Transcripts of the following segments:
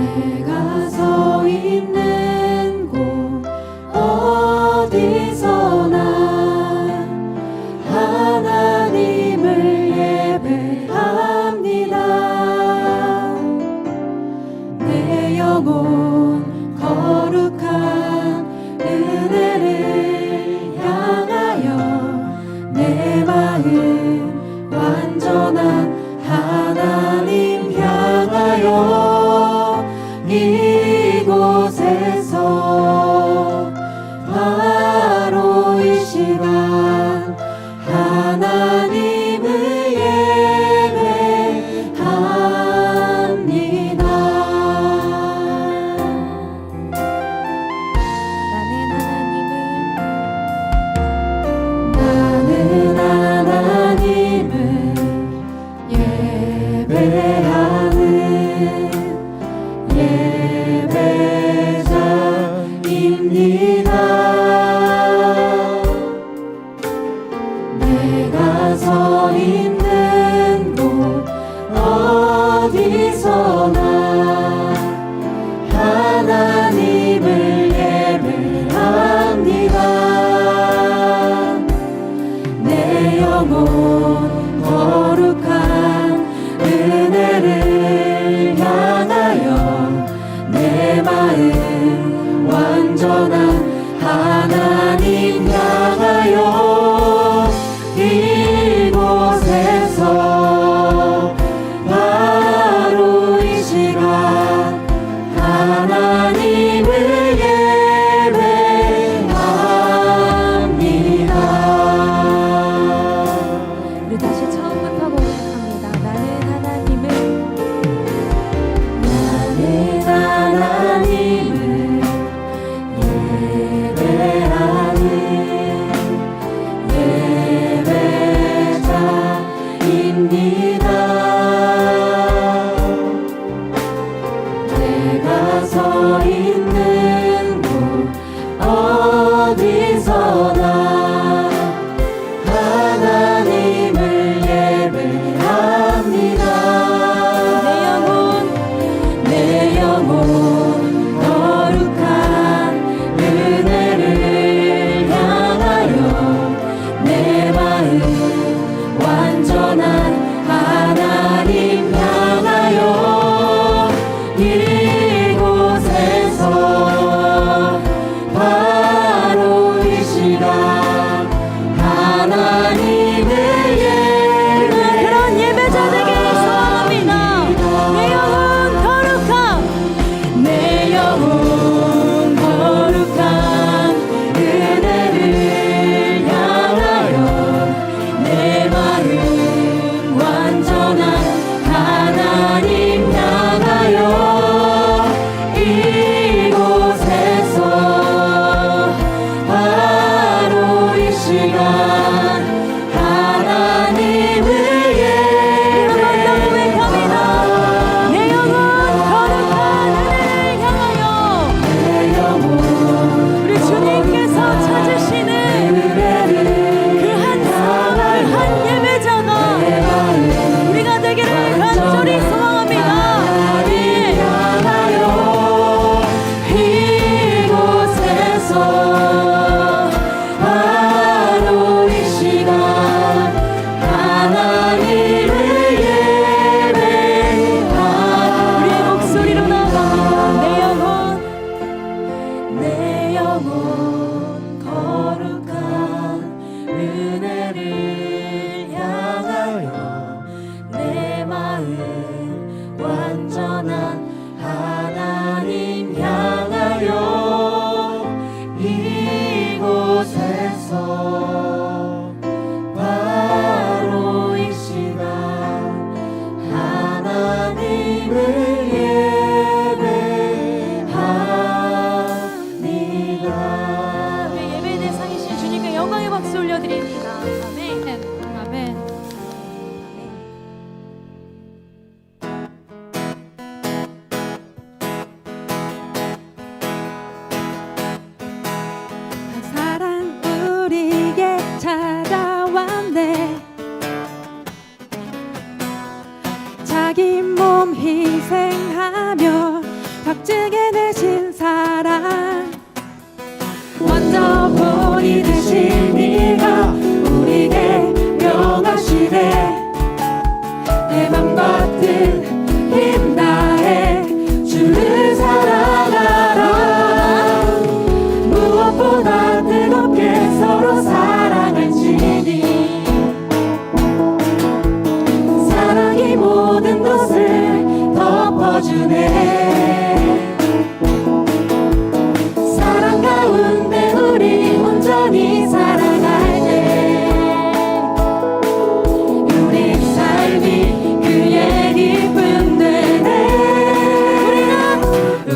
내가 서 있는 곳 어디서나 하나님을 예배합니다. 내 영혼 거룩한 은혜를 향하여 내 마음 완전한 하나님 향하여 이곳에서 바로 이 시간 하나님을 예배합니다. 나는 하나님을 예배하는 예배자입니다. 내가 서 있는 곳 어디서나 하나님을 예배합니다. 내 영혼 거룩한 은혜를 향하여 내 마음 완전한 하나님 향하여 이곳에서 바로 이 시간 하나님을 예배합니다. 우리 다시 처음부터 고백합니다. 나는 하나님을 예배하는 예배자입니다. 내가 서 있는 곳 어디서나 하나님을 예배합니다. 내 영혼 거룩한 은혜를 향하여 내 마음 완전한 하나님 향하여 이곳에서 바로 이 시간 하나님을 그런 예배자 되길 소원합니다. 내 영혼 거룩한 은혜를 향하여 내 마음 완전한 하나님 향하여 이곳에서 바로 이 시간 하나님을 예배합니다. 내 영혼 거룩한 은혜를 향하여 내 영혼 우리 주님께서 찾으시는 그 한 사람을 한 예배자가 우리가 되기를 간절히 소망합니다. 향하여 이곳에서 바로 이 시간 하나님을 예배합니다. 우리의 목소리로 나아갑니다. 내 영혼 거룩한 은혜를 향하여 내 마음 완전한 하나님 향하여 이곳에서 바로 이 시간 하나님을 예배합니다. 예배 대상이신 주님께 영광의 박수 올려드립니다. 아멘. 아멘. 사랑 우리에게 찾아왔네. 자기 몸 희생하며 값지게 내신 사랑 먼저 본이 되신 이가 우리에게 명하시네 내 맘과 뜻 힘 다해 주를 사랑하라 무엇보다 뜨겁게 서로 사랑할지니 사랑이 모든 것을 덮어주네 사랑 가운데 우리 온전히 살아갈 때 우리 삶이 그의 기쁨 되네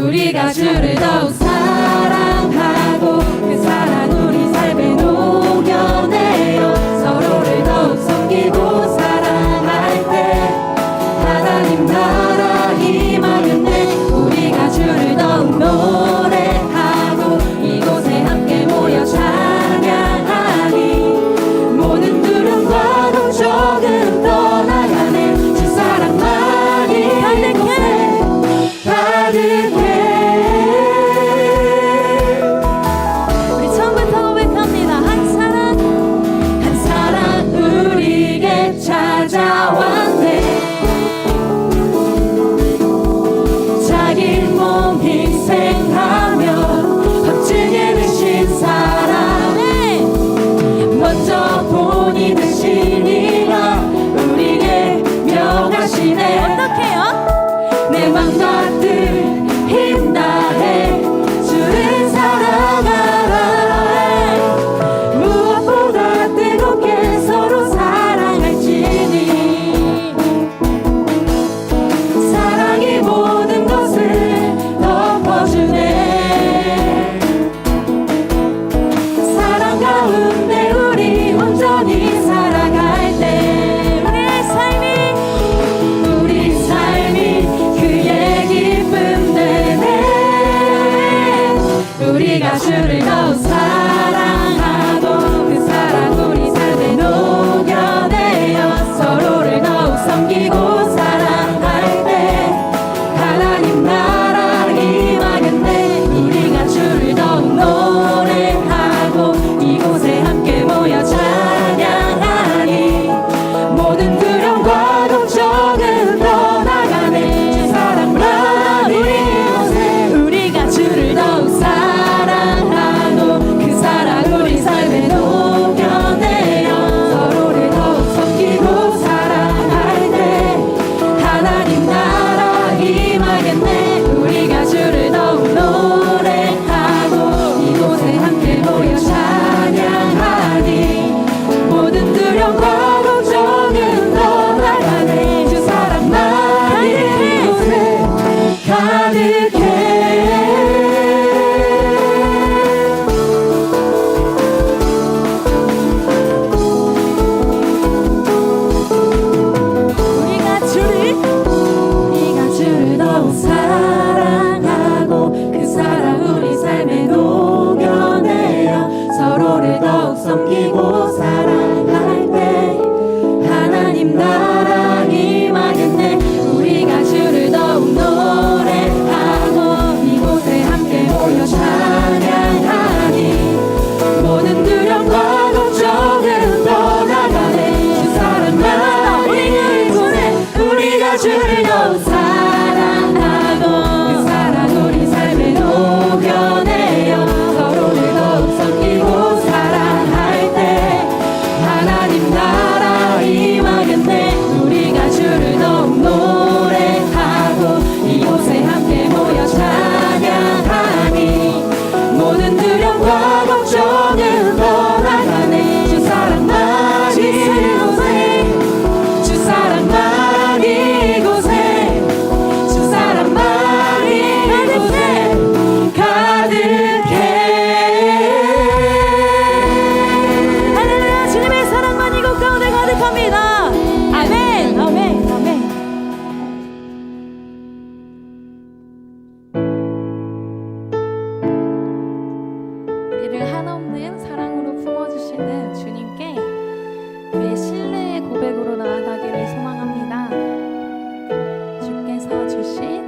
우리가 주를 더욱 사랑하고 그 사랑 우리 삶에 녹여내어 서로를 더욱 섬기고 사랑할 때 하나님 나라 임하겠네 우리가 주를 더욱 노래하고 이곳에 함께 모여 찬양하니 모든 두려움과 걱정은 떠나가네 주 사랑만이 이곳에 가득해 우리 처음부터 고백합니다. 한 사랑 우리에게 찾아왔네 자기 몸 희생하며 값지게 되신 사랑 먼저 본이 되신 이가 우리에게 명하시네 어떡해요? 내 맘과 뜻 힘 다해 주를 사랑하라 무엇보다 뜨겁게 서로 사랑할지니 사랑이 모든 것을 덮어주네 사랑 가운데 우리 온전히 살아갈 때 우리 삶이 그의 기쁨 되네 우리가 주를 더욱 사랑하고 그 사랑 우리 삶에 녹여내어 서로를 더욱 섬기고 사랑할 때 하나님 나라 임하겠네 우리가 주를 더욱 노래하고 이곳에 함께 모여 찬양하니 모든 두려움과 걱정은 떠나가네 주 사랑만 이곳에 우리가 주를 더욱 사랑하고 그 사랑 우리 삶에 녹여내어 서로를 더욱 섬기고 사랑할 때 하나님 나라 임하겠네 우리가 주를 더욱 노래하고 이곳에 함께 모여 찬양하니 모든 두려움과 걱정은 떠나가네 주 사랑만 이곳에 가득해 우리가 주를 더욱 사랑하고 그 사랑 우리 삶에 녹여내어 서로를 더욱 섬기고 사랑할 때 하나님 나라 임하겠네 우리가 주를 더욱 노래하고 이곳에 함께 모여 찬양하니 모든 두려움과 걱정은 떠나가네 주 사랑만 이곳에 우리가 주를 더욱 사랑하고 그 사랑 우리 삶에 녹여내어 서로를 더욱 섬기고 사랑할 때 하나님 나라 임하겠네 우리가 주를 더욱 노래하고 이곳에 함께 모여 찬양하니 모든 두려움과 걱정은 떠나가네 주 사랑만 이곳에 주 사랑만 이곳에 주 사랑만 이곳에 가득해 할렐루야 주님의 사랑만 이곳 가운데 가득합니다. 아멘 아멘 아멘. 우리를 한없는 사랑으로 품어주시는 주님께 우리의 신뢰의 고백으로 나아가기를 소망합니다. 주께서 주신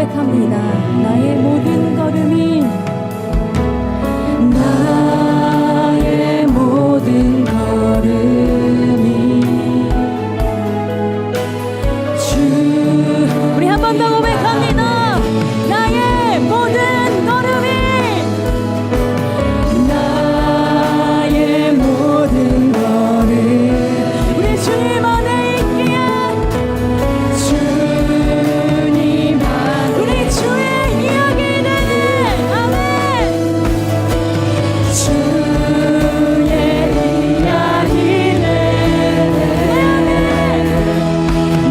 고백합니다. 나의 모든 걸음이 나의 모든 걸음이 우리 한 번 더 고백합니다. 나의 모든 걸음이 나의 모든 걸음 우리 주님 안에 있기에 주님 안 우리 주의 이야기 되는 아멘. 주의 이야기는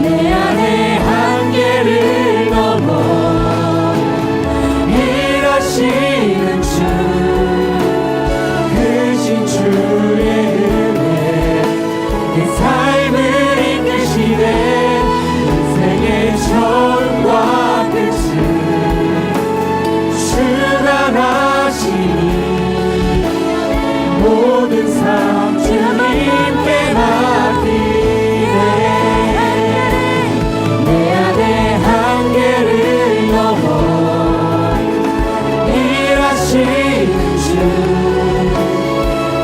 내 안에 한계를 넘어 일하시는 주 크신 주의 은혜 내 삶을 이끄시네 인생의 처음과 끝을 주관하시니 모든 삶 주님께 맡기네 내 안에 한계를 넘어 일하시는 주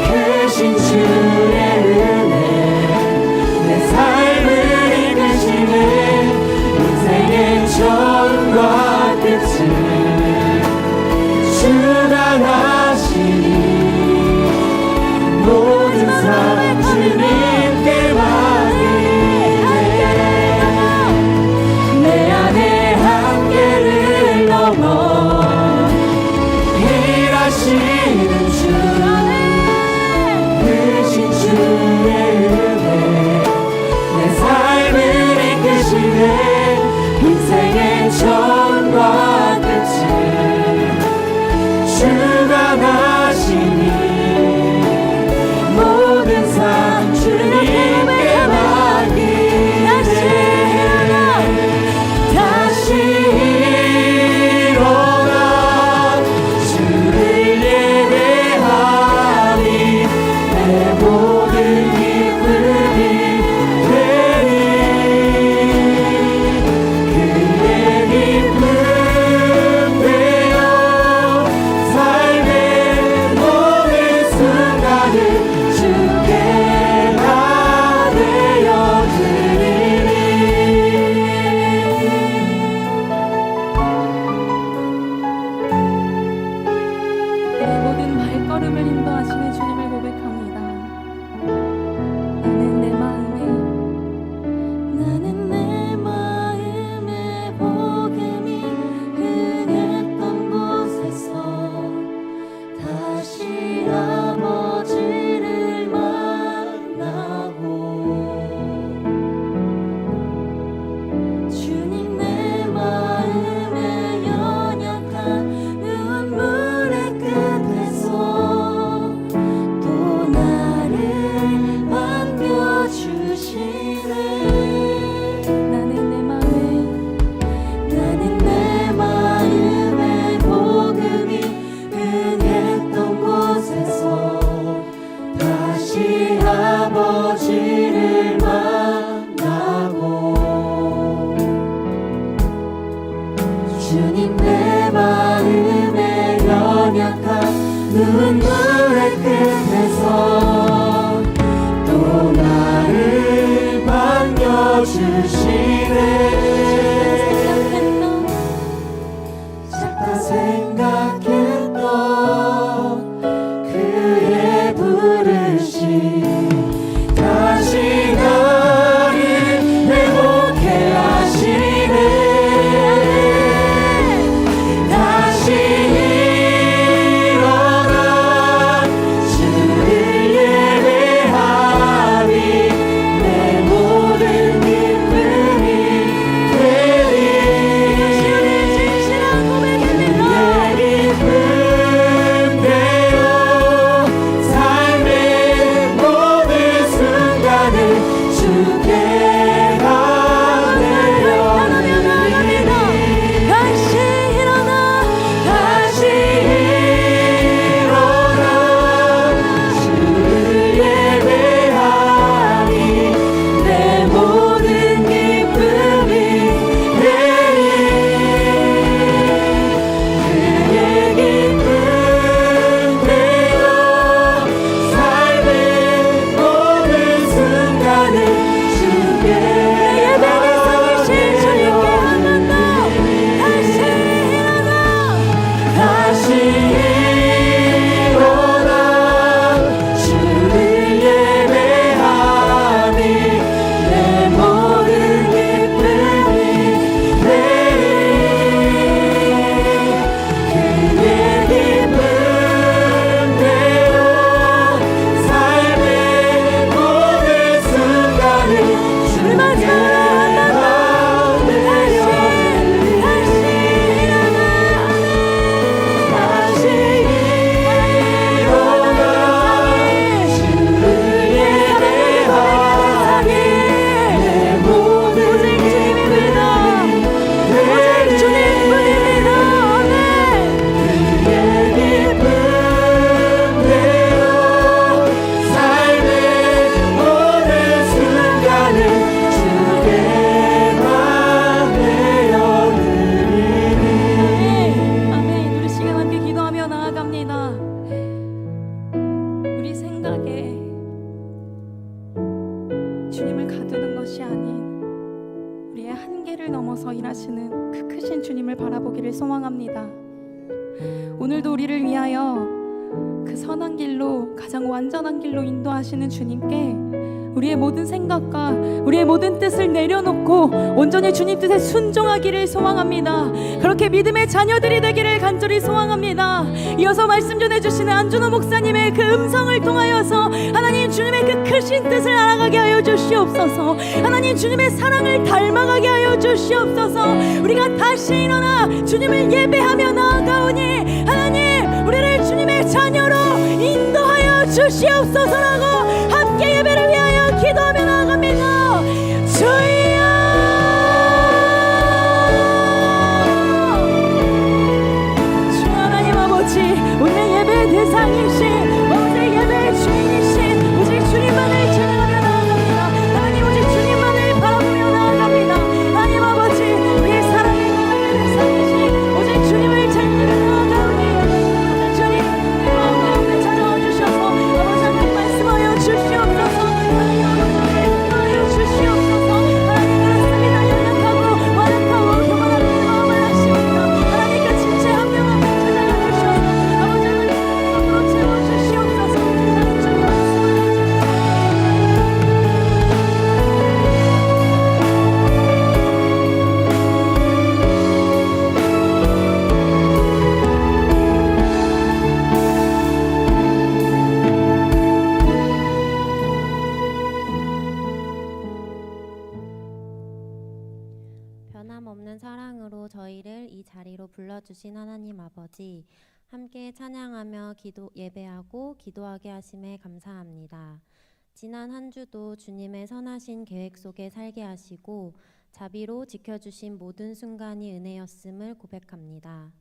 크신 주의 은혜 내 삶을 이끄시네 인생의 처음과 끝을 주관하시니 모든 삶 주님께 맡기네 내 안에 한계를 넘어 일하시는 주 크신 주의 은혜 내 삶을 이끄시네 인생의 처음과 끝을 주관하시니 모든 삶 주님께 맡기네 다시 일어나 주를 예배하니 내 모든 기쁨이 되니 그의 기쁨 되어 삶의 모든 순간을 주께 다 내어드리니 내 모든 발걸음을 인도하시는 주님을 고백합니다. 나는 내 마음에 복음이 흥했던 곳에서 다시 아버지를 만나고 주님 내 마음에 연약한 눈물의 끝에서 또 나를 반겨주시네 나는 내 마음에 복음이 흥했던 곳에서 다시 아버지를 만나고 주님 내 마음에 연약한 눈물의 끝에서 또 나를 반겨주시네 작다 생각했던 그의 부르심 다시 나를 회복해 하시네 다시 일어나 그 크신 주님을 바라보기를 소망합니다. 오늘도 우리를 위하여 그 선한 길로, 가장 완전한 길로 인도하시는 주님께 우리의 모든 생각과 우리의 모든 뜻을 내려놓고 온전히 주님 뜻에 순종하기를 소망합니다. 그렇게 믿음의 자녀들이 되기를 간절히 소망합니다. 이어서 말씀 전해주시는 안준호 목사님의 그 음성을 통하여서 하나님 주님의 그 크신 뜻을 알아가게 하여 주시옵소서. 하나님 주님의 사랑을 닮아가게 하여 주시옵소서. 우리가 다시 일어나 주님을 예배하며 나아가오니 하나님 우리를 주님의 자녀로 인도하여 주시옵소서라고 함께 예배를 위하여 기도하며 나아갑니다. 주여, 주 하나님 아버지, 오늘 예배의 대상이신, 오늘 예배의 주인이신 오직 주님만을 찬양하며 나아갑니다. 하나님 오직 주님만을 바라보며 나아갑니다. 하나님 아버지, 우리의 사랑의 대상이신 오직 주님을 찬양하며 나아가오니 주님 내 마음 가운데 찾아와 주셔서 아버지 하나님 말씀하여 주시옵소서. 변함없는 사랑으로 저희를 이 자리로 불러주신 하나님 아버지, 함께 찬양하며 예배하고 기도하게 하심에 감사합니다. 지난 한 주도 주님의 선하신 계획 속에 살게 하시고 자비로 지켜주신 모든 순간이 은혜였음을 고백합니다.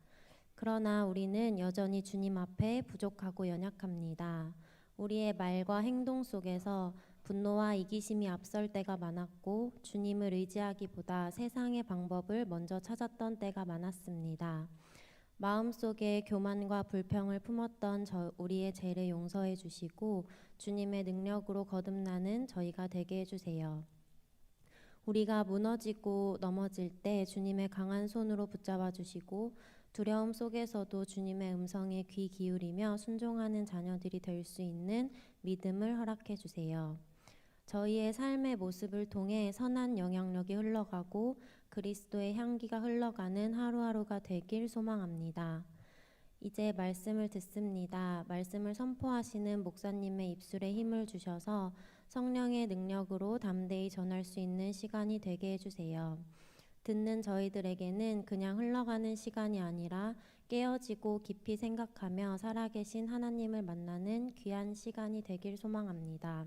그러나 우리는 여전히 주님 앞에 부족하고 연약합니다. 우리의 말과 행동 속에서 분노와 이기심이 앞설 때가 많았고 주님을 의지하기보다 세상의 방법을 먼저 찾았던 때가 많았습니다. 마음속에 교만과 불평을 품었던 우리의 죄를 용서해 주시고 주님의 능력으로 거듭나는 저희가 되게 해주세요. 우리가 무너지고 넘어질 때 주님의 강한 손으로 붙잡아 주시고 두려움 속에서도 주님의 음성에 귀 기울이며 순종하는 자녀들이 될 수 있는 믿음을 허락해 주세요. 저희의 삶의 모습을 통해 선한 영향력이 흘러가고 그리스도의 향기가 흘러가는 하루하루가 되길 소망합니다. 이제 말씀을 듣습니다. 말씀을 선포하시는 목사님의 입술에 힘을 주셔서 성령의 능력으로 담대히 전할 수 있는 시간이 되게 해주세요. 듣는 저희들에게는 그냥 흘러가는 시간이 아니라 깨어지고 깊이 생각하며 살아계신 하나님을 만나는 귀한 시간이 되길 소망합니다.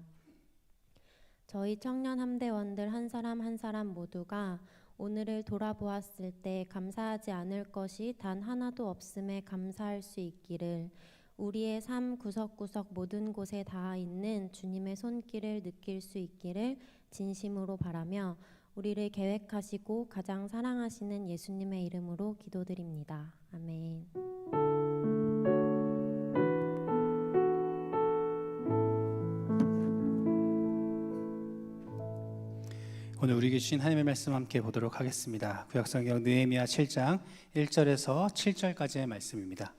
저희 청년 함대원들 한 사람 한 사람 모두가 오늘을 돌아보았을 때 감사하지 않을 것이 단 하나도 없음에 감사할 수 있기를, 우리의 삶 구석구석 모든 곳에 닿아 있는 주님의 손길을 느낄 수 있기를 진심으로 바라며 우리를 계획하시고 가장 사랑하시는 예수님의 이름으로 기도드립니다. 아멘. 오늘 우리에게 주신 하나님의 말씀 함께 보도록 하겠습니다. 구약성경 느헤미야 7장 1절에서 7절까지의 말씀입니다.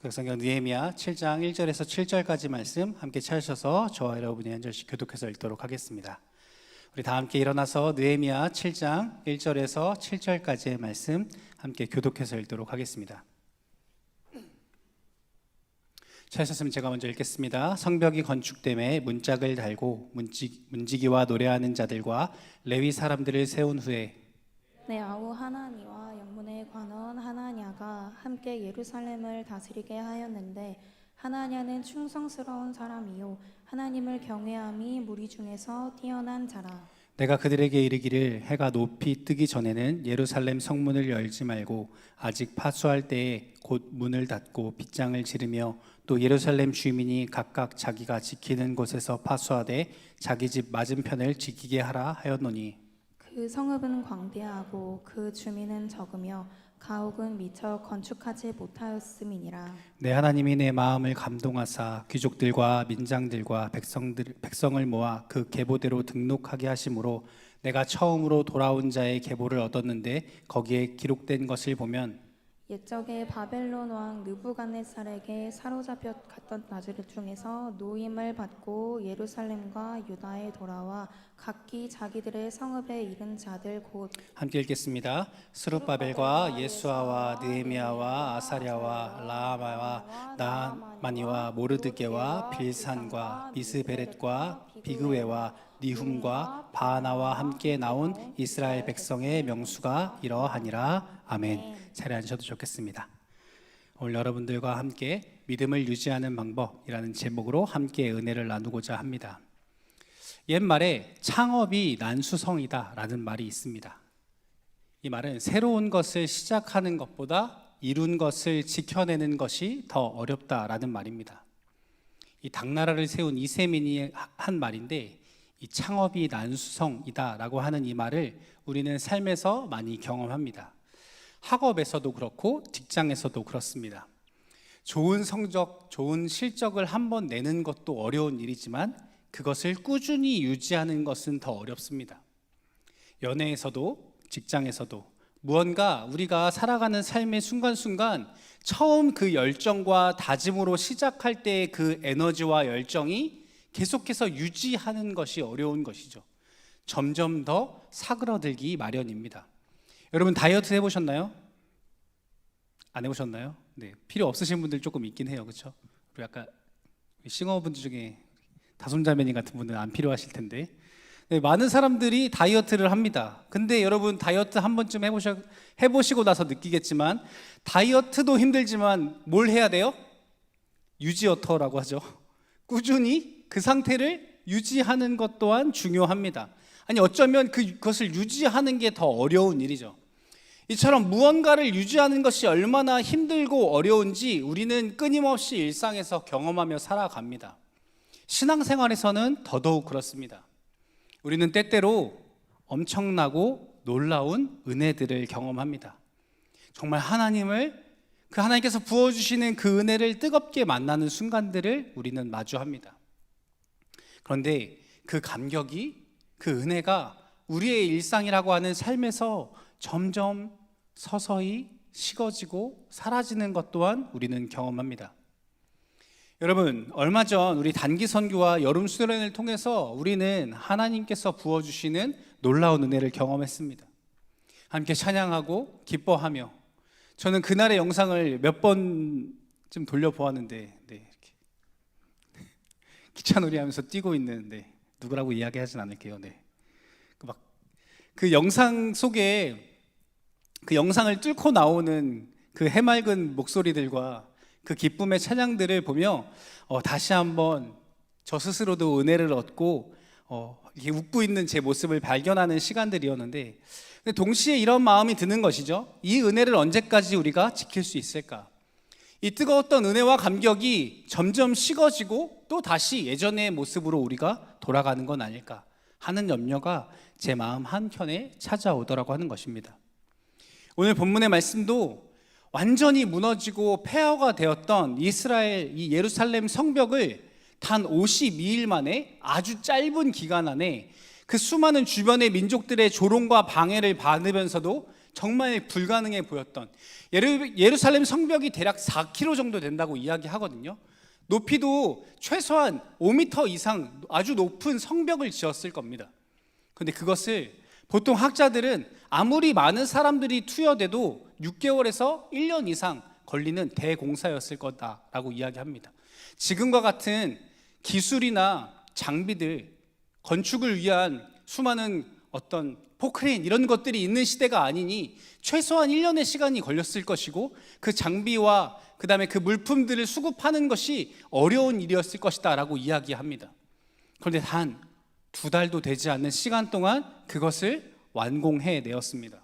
구약성경 느헤미야 7장 1절에서 7절까지 말씀 함께 찾으셔서 저와 여러분이 한 절씩 교독해서 읽도록 하겠습니다. 우리 다 함께 일어나서 느헤미야 7장 1절에서 7절까지의 말씀 함께 교독해서 읽도록 하겠습니다. 찾으셨으면 제가 먼저 읽겠습니다. 성벽이 건축됨에 문짝을 달고 문지기와 노래하는 자들과 레위 사람들을 세운 후에 내 아우 하나니와 영문의 관원 하나냐가 함께 예루살렘을 다스리게 하였는데, 하나냐는 충성스러운 사람이요 하나님을 경외함이 무리 중에서 뛰어난 자라. 내가 그들에게 이르기를 해가 높이 뜨기 전에는 예루살렘 성문을 열지 말고 아직 파수할 때에 곧 문을 닫고 빗장을 지르며 또 예루살렘 주민이 각각 자기가 지키는 곳에서 파수하되 자기 집 맞은편을 지키게 하라 하였노니, 그 성읍은 광대하고 그 주민은 적으며 가옥은 미처 건축하지 못하였음이니라. 내 하나님이 내 마음을 감동하사 귀족들과 민장들과 백성을 모아 그 계보대로 등록하게 하심으로 내가 처음으로 돌아온 자의 계보를 얻었는데 거기에 기록된 것을 보면 옛적에 바벨론 왕 느부갓네살에게 사로잡혀 갔던 나들 중에서 노임을 받고 예루살렘과 유다에 돌아와 각기 자기들의 성읍에 이른 자들 곧 함께 읽겠습니다. 스룹바벨과 예수아와 느헤미야와 아사랴와 라마와 나마니와 모르드게와 빌산과 미스베렛과 비그웨와 니훔과 바하나와 함께 나온 이스라엘 백성의 명수가 이러하니라. 아멘. 자리에 앉으셔도 좋겠습니다. 오늘 여러분들과 함께 믿음을 유지하는 방법이라는 제목으로 함께 은혜를 나누고자 합니다. 옛말에 창업이 난수성이다 라는 말이 있습니다. 이 말은 새로운 것을 시작하는 것보다 이룬 것을 지켜내는 것이 더 어렵다라는 말입니다. 이 당나라를 세운 이세민이 한 말인데, 이 창업이 난수성이다 라고 하는 이 말을 우리는 삶에서 많이 경험합니다. 학업에서도 그렇고 직장에서도 그렇습니다. 좋은 성적, 좋은 실적을 한번 내는 것도 어려운 일이지만 그것을 꾸준히 유지하는 것은 더 어렵습니다. 연애에서도 직장에서도 무언가 우리가 살아가는 삶의 순간순간 처음 그 열정과 다짐으로 시작할 때의 그 에너지와 열정이 계속해서 유지하는 것이 어려운 것이죠. 점점 더 사그러들기 마련입니다. 여러분 다이어트 해보셨나요? 안 해보셨나요? 네, 필요 없으신 분들 조금 있긴 해요, 그렇죠? 우리 아까 싱어분들 중에 다솜자매님 같은 분은 안 필요하실 텐데, 네, 많은 사람들이 다이어트를 합니다. 근데 여러분 다이어트 한 번쯤 해보시고 나서 느끼겠지만 다이어트도 힘들지만 뭘 해야 돼요? 유지어터라고 하죠. 꾸준히 그 상태를 유지하는 것 또한 중요합니다. 아니 어쩌면 그것을 유지하는 게 더 어려운 일이죠. 이처럼 무언가를 유지하는 것이 얼마나 힘들고 어려운지 우리는 끊임없이 일상에서 경험하며 살아갑니다. 신앙생활에서는 더더욱 그렇습니다. 우리는 때때로 엄청나고 놀라운 은혜들을 경험합니다. 정말 하나님께서 부어주시는 그 은혜를 뜨겁게 만나는 순간들을 우리는 마주합니다. 그런데 그 감격이, 그 은혜가 우리의 일상이라고 하는 삶에서 점점 서서히 식어지고 사라지는 것 또한 우리는 경험합니다. 여러분, 얼마 전 우리 단기 선교와 여름 수련회를 통해서 우리는 하나님께서 부어주시는 놀라운 은혜를 경험했습니다. 함께 찬양하고 기뻐하며, 저는 그날의 영상을 몇 번쯤 돌려보았는데, 네, 이렇게 기차놀이 하면서 뛰고 있는데 누구라고 이야기하진 않을게요. 네. 그 영상 속에 그 영상을 뚫고 나오는 그 해맑은 목소리들과 그 기쁨의 찬양들을 보며 다시 한번 저 스스로도 은혜를 얻고 이렇게 웃고 있는 제 모습을 발견하는 시간들이었는데, 근데 동시에 이런 마음이 드는 것이죠. 이 은혜를 언제까지 우리가 지킬 수 있을까? 이 뜨거웠던 은혜와 감격이 점점 식어지고 또 다시 예전의 모습으로 우리가 돌아가는 건 아닐까 하는 염려가 제 마음 한켠에 찾아오더라고 하는 것입니다. 오늘 본문의 말씀도 완전히 무너지고 폐허가 되었던 이스라엘 이 예루살렘 성벽을 단 52일 만에 아주 짧은 기간 안에 그 수많은 주변의 민족들의 조롱과 방해를 받으면서도 정말 불가능해 보였던 예루살렘 성벽이 대략 4km 정도 된다고 이야기하거든요. 높이도 최소한 5m 이상 아주 높은 성벽을 지었을 겁니다. 그런데 그것을 보통 학자들은 아무리 많은 사람들이 투여돼도 6개월에서 1년 이상 걸리는 대공사였을 거다라고 이야기합니다. 지금과 같은 기술이나 장비들, 건축을 위한 수많은 어떤 포크레인 이런 것들이 있는 시대가 아니니 최소한 1년의 시간이 걸렸을 것이고, 그 장비와 그 다음에 그 물품들을 수급하는 것이 어려운 일이었을 것이다 라고 이야기합니다. 그런데 단 2달도 되지 않는 시간 동안 그것을 완공해내었습니다.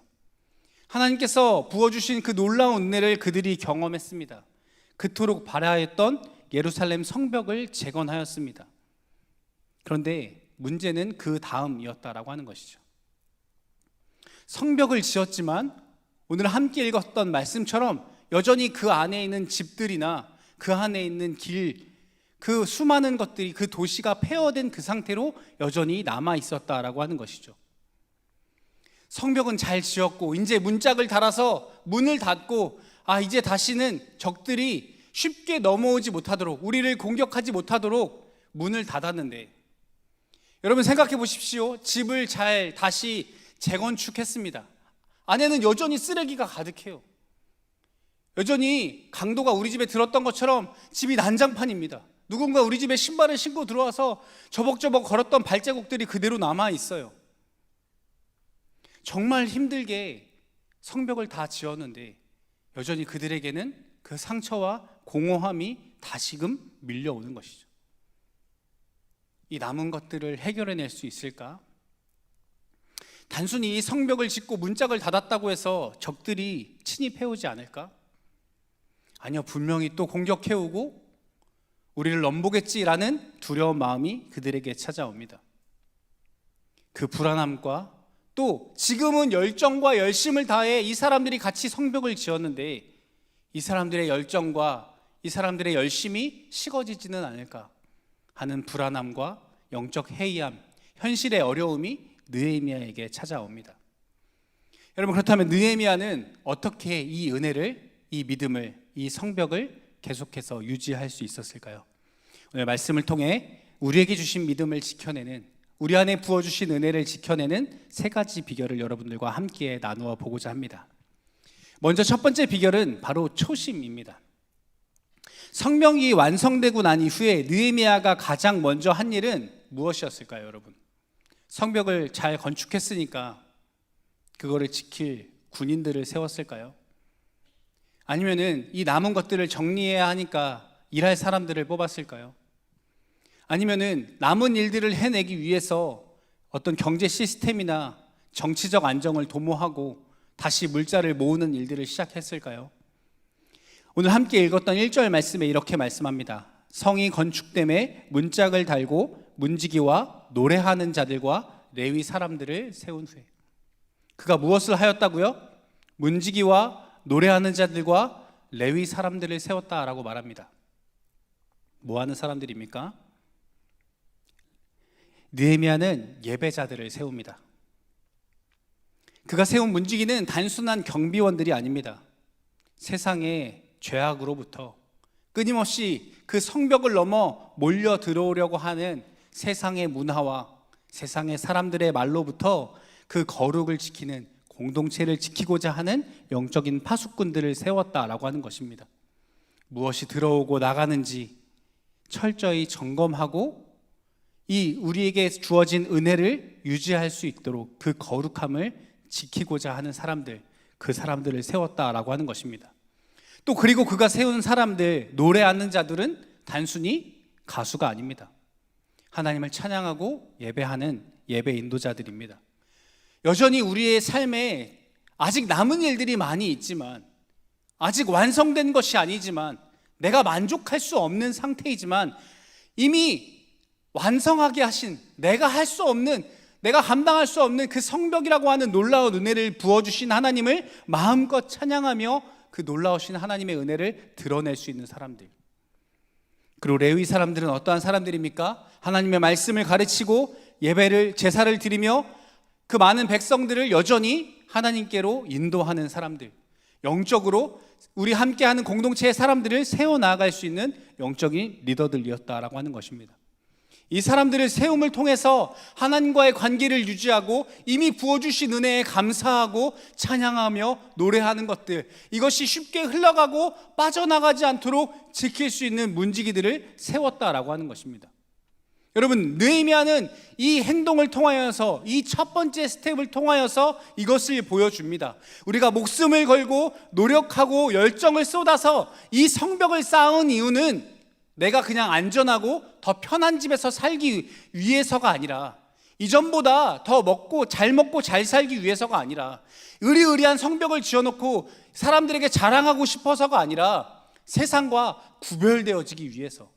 하나님께서 부어주신 그 놀라운 은혜를 그들이 경험했습니다. 그토록 바라했던 예루살렘 성벽을 재건하였습니다. 그런데 문제는 그 다음이었다라고 하는 것이죠. 성벽을 지었지만 오늘 함께 읽었던 말씀처럼 여전히 그 안에 있는 집들이나 그 안에 있는 길, 그 수많은 것들이 그 도시가 폐허된 그 상태로 여전히 남아 있었다라고 하는 것이죠. 성벽은 잘 지었고 이제 문짝을 달아서 문을 닫고 이제 다시는 적들이 쉽게 넘어오지 못하도록, 우리를 공격하지 못하도록 문을 닫았는데, 여러분 생각해 보십시오. 집을 잘 다시 재건축했습니다. 안에는 여전히 쓰레기가 가득해요. 여전히 강도가 우리 집에 들었던 것처럼 집이 난장판입니다. 누군가 우리 집에 신발을 신고 들어와서 저벅저벅 걸었던 발자국들이 그대로 남아 있어요. 정말 힘들게 성벽을 다 지었는데 여전히 그들에게는 그 상처와 공허함이 다시금 밀려오는 것이죠. 이 남은 것들을 해결해낼 수 있을까? 단순히 성벽을 짓고 문짝을 닫았다고 해서 적들이 침입해오지 않을까? 아니요, 분명히 또 공격해오고 우리를 넘보겠지라는 두려운 마음이 그들에게 찾아옵니다. 그 불안함과 또 지금은 열정과 열심을 다해 이 사람들이 같이 성벽을 지었는데 이 사람들의 열정과 이 사람들의 열심이 식어지지는 않을까 하는 불안함과 영적 해이함, 현실의 어려움이 느헤미야에게 찾아옵니다. 여러분, 그렇다면 느헤미야는 어떻게 이 은혜를, 이 믿음을, 이 성벽을 계속해서 유지할 수 있었을까요? 오늘 말씀을 통해 우리에게 주신 믿음을 지켜내는, 우리 안에 부어주신 은혜를 지켜내는 세 가지 비결을 여러분들과 함께 나누어 보고자 합니다. 먼저 첫 번째 비결은 바로 초심입니다. 성벽이 완성되고 난 이후에 느헤미야가 가장 먼저 한 일은 무엇이었을까요, 여러분? 성벽을 잘 건축했으니까 그거를 지킬 군인들을 세웠을까요? 아니면은 이 남은 것들을 정리해야 하니까 일할 사람들을 뽑았을까요? 아니면은 남은 일들을 해내기 위해서 어떤 경제 시스템이나 정치적 안정을 도모하고 다시 물자를 모으는 일들을 시작했을까요? 오늘 함께 읽었던 1절 말씀에 이렇게 말씀합니다. 성이 건축됨에 문짝을 달고 문지기와 노래하는 자들과 레위 사람들을 세운 후에. 그가 무엇을 하였다고요? 문지기와 노래하는 자들과 레위 사람들을 세웠다라고 말합니다. 뭐 하는 사람들입니까? 느헤미야는 예배자들을 세웁니다. 그가 세운 문지기는 단순한 경비원들이 아닙니다. 세상의 죄악으로부터 끊임없이 그 성벽을 넘어 몰려 들어오려고 하는 세상의 문화와 세상의 사람들의 말로부터 그 거룩을 지키는, 공동체를 지키고자 하는 영적인 파수꾼들을 세웠다라고 하는 것입니다. 무엇이 들어오고 나가는지 철저히 점검하고 이 우리에게 주어진 은혜를 유지할 수 있도록 그 거룩함을 지키고자 하는 사람들, 그 사람들을 세웠다라고 하는 것입니다. 또 그리고 그가 세운 사람들, 노래하는 자들은 단순히 가수가 아닙니다. 하나님을 찬양하고 예배하는 예배 인도자들입니다. 여전히 우리의 삶에 아직 남은 일들이 많이 있지만, 아직 완성된 것이 아니지만, 내가 만족할 수 없는 상태이지만 이미 완성하게 하신, 내가 할 수 없는, 내가 감당할 수 없는 그 성벽이라고 하는 놀라운 은혜를 부어주신 하나님을 마음껏 찬양하며 그 놀라우신 하나님의 은혜를 드러낼 수 있는 사람들. 그리고 레위 사람들은 어떠한 사람들입니까? 하나님의 말씀을 가르치고 예배를, 제사를 드리며 그 많은 백성들을 여전히 하나님께로 인도하는 사람들, 영적으로 우리 함께하는 공동체의 사람들을 세워나갈 수 있는 영적인 리더들이었다라고 하는 것입니다. 이 사람들을 세움을 통해서 하나님과의 관계를 유지하고 이미 부어주신 은혜에 감사하고 찬양하며 노래하는 것들, 이것이 쉽게 흘러가고 빠져나가지 않도록 지킬 수 있는 문지기들을 세웠다라고 하는 것입니다. 여러분, 느헤미야는 이 행동을 통하여서, 이 첫 번째 스텝을 통하여서 이것을 보여줍니다. 우리가 목숨을 걸고 노력하고 열정을 쏟아서 이 성벽을 쌓은 이유는 내가 그냥 안전하고 더 편한 집에서 살기 위해서가 아니라, 이전보다 더 먹고 잘 살기 위해서가 아니라, 의리의리한 성벽을 지어놓고 사람들에게 자랑하고 싶어서가 아니라 세상과 구별되어지기 위해서,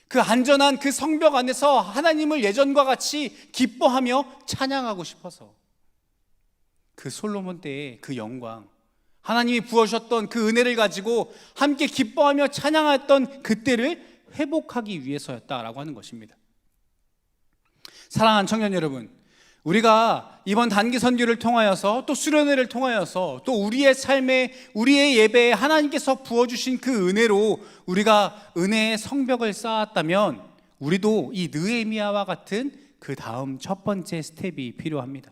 그 안전한 그 성벽 안에서 하나님을 예전과 같이 기뻐하며 찬양하고 싶어서, 그 솔로몬 때의 그 영광, 하나님이 부어주셨던 그 은혜를 가지고 함께 기뻐하며 찬양했던 그때를 회복하기 위해서였다라고 하는 것입니다. 사랑하는 청년 여러분, 우리가 이번 단기 선교를 통하여서 또 수련회를 통하여서 또 우리의 삶에 우리의 예배에 하나님께서 부어주신 그 은혜로 우리가 은혜의 성벽을 쌓았다면 우리도 이 느헤미야와 같은 그 다음 첫 번째 스텝이 필요합니다.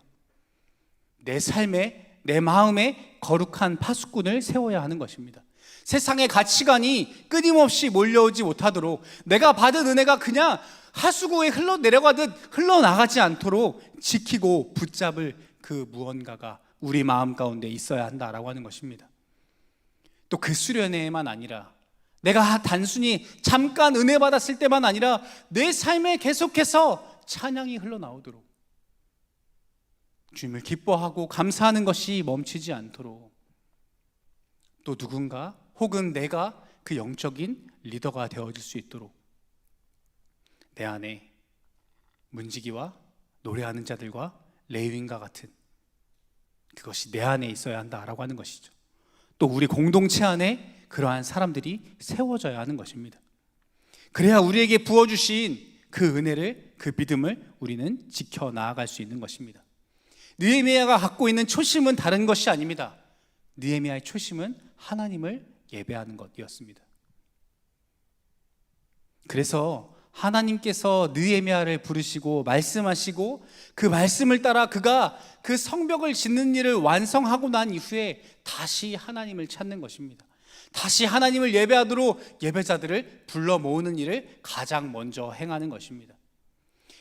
내 삶에 내 마음에 거룩한 파수꾼을 세워야 하는 것입니다. 세상의 가치관이 끊임없이 몰려오지 못하도록 내가 받은 은혜가 그냥 하수구에 흘러내려가듯 흘러나가지 않도록 지키고 붙잡을 그 무언가가 우리 마음 가운데 있어야 한다라고 하는 것입니다. 또 그 수련회만 아니라 내가 단순히 잠깐 은혜 받았을 때만 아니라 내 삶에 계속해서 찬양이 흘러나오도록 주님을 기뻐하고 감사하는 것이 멈추지 않도록 또 누군가 혹은 내가 그 영적인 리더가 되어질 수 있도록 내 안에 문지기와 노래하는 자들과 레위인과 같은 그것이 내 안에 있어야 한다라고 하는 것이죠. 또 우리 공동체 안에 그러한 사람들이 세워져야 하는 것입니다. 그래야 우리에게 부어주신 그 은혜를, 그 믿음을 우리는 지켜나아갈 수 있는 것입니다. 느헤미야가 갖고 있는 초심은 다른 것이 아닙니다. 느헤미야의 초심은 하나님을 예배하는 것이었습니다. 그래서 하나님께서 느헤미야를 부르시고 말씀하시고 그 말씀을 따라 그가 그 성벽을 짓는 일을 완성하고 난 이후에 다시 하나님을 찾는 것입니다. 다시 하나님을 예배하도록 예배자들을 불러 모으는 일을 가장 먼저 행하는 것입니다.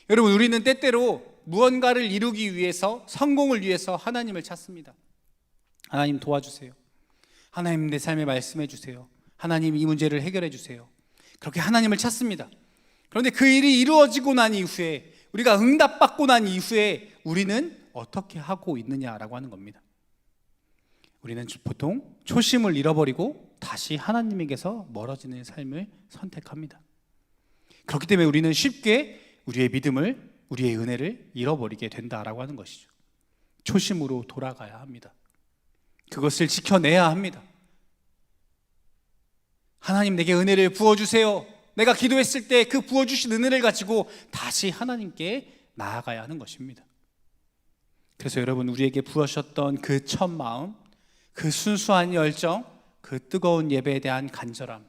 여러분, 우리는 때때로 무언가를 이루기 위해서, 성공을 위해서 하나님을 찾습니다. 하나님 도와주세요. 하나님 내 삶에 말씀해 주세요. 하나님 이 문제를 해결해 주세요. 그렇게 하나님을 찾습니다. 그런데 그 일이 이루어지고 난 이후에, 우리가 응답받고 난 이후에 우리는 어떻게 하고 있느냐라고 하는 겁니다. 우리는 보통 초심을 잃어버리고 다시 하나님에게서 멀어지는 삶을 선택합니다. 그렇기 때문에 우리는 쉽게 우리의 믿음을, 우리의 은혜를 잃어버리게 된다라고 하는 것이죠. 초심으로 돌아가야 합니다. 그것을 지켜내야 합니다. 하나님 내게 은혜를 부어주세요. 내가 기도했을 때 그 부어주신 은혜를 가지고 다시 하나님께 나아가야 하는 것입니다. 그래서 여러분, 우리에게 부어주셨던 그 첫 마음, 그 순수한 열정, 그 뜨거운 예배에 대한 간절함,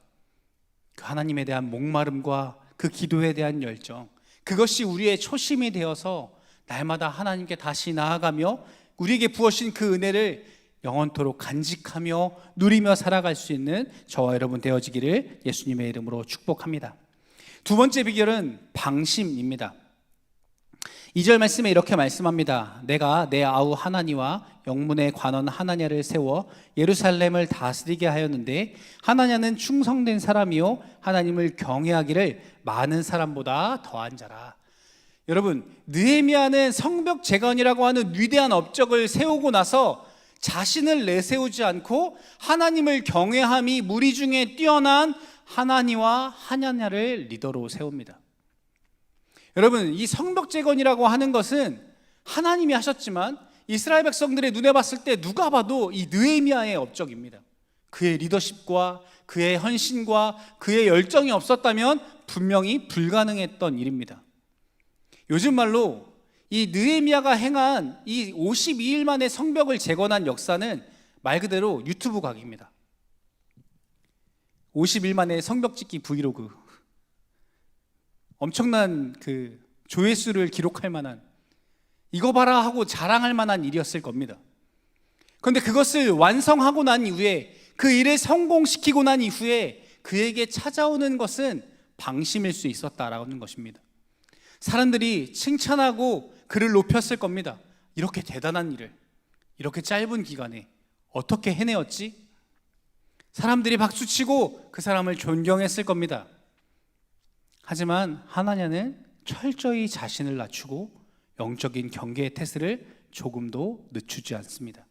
그 하나님에 대한 목마름과 그 기도에 대한 열정, 그것이 우리의 초심이 되어서 날마다 하나님께 다시 나아가며 우리에게 부어주신 그 은혜를 영원토록 간직하며 누리며 살아갈 수 있는 저와 여러분 되어지기를 예수님의 이름으로 축복합니다. 두 번째 비결은 방심입니다. 2절 말씀에 이렇게 말씀합니다. 내가 내 아우 하나니와 영문의 관원 하나냐를 세워 예루살렘을 다스리게 하였는데 하나냐는 충성된 사람이요 하나님을 경외하기를 많은 사람보다 더한 자라. 여러분, 느헤미야는 성벽 재건이라고 하는 위대한 업적을 세우고 나서 자신을 내세우지 않고 하나님을 경외함이 무리 중에 뛰어난 하나니와 하나냐를 리더로 세웁니다. 여러분, 이 성벽 재건이라고 하는 것은 하나님이 하셨지만 이스라엘 백성들의 눈에 봤을 때 누가 봐도 이 느헤미야의 업적입니다. 그의 리더십과 그의 헌신과 그의 열정이 없었다면 분명히 불가능했던 일입니다. 요즘 말로 이 느헤미야가 행한 이 52일 만에 성벽을 재건한 역사는 말 그대로 유튜브 각입니다. 50일 만에 성벽 짓기 브이로그, 엄청난 그 조회수를 기록할 만한, 이거 봐라 하고 자랑할 만한 일이었을 겁니다. 그런데 그것을 완성하고 난 이후에, 그 일을 성공시키고 난 이후에 그에게 찾아오는 것은 방심일 수 있었다라는 것입니다. 사람들이 칭찬하고 그를 높였을 겁니다. 이렇게 대단한 일을 이렇게 짧은 기간에 어떻게 해내었지? 사람들이 박수치고 그 사람을 존경했을 겁니다. 하지만 하나냐는 철저히 자신을 낮추고 영적인 경계의 태세를 조금도 늦추지 않습니다.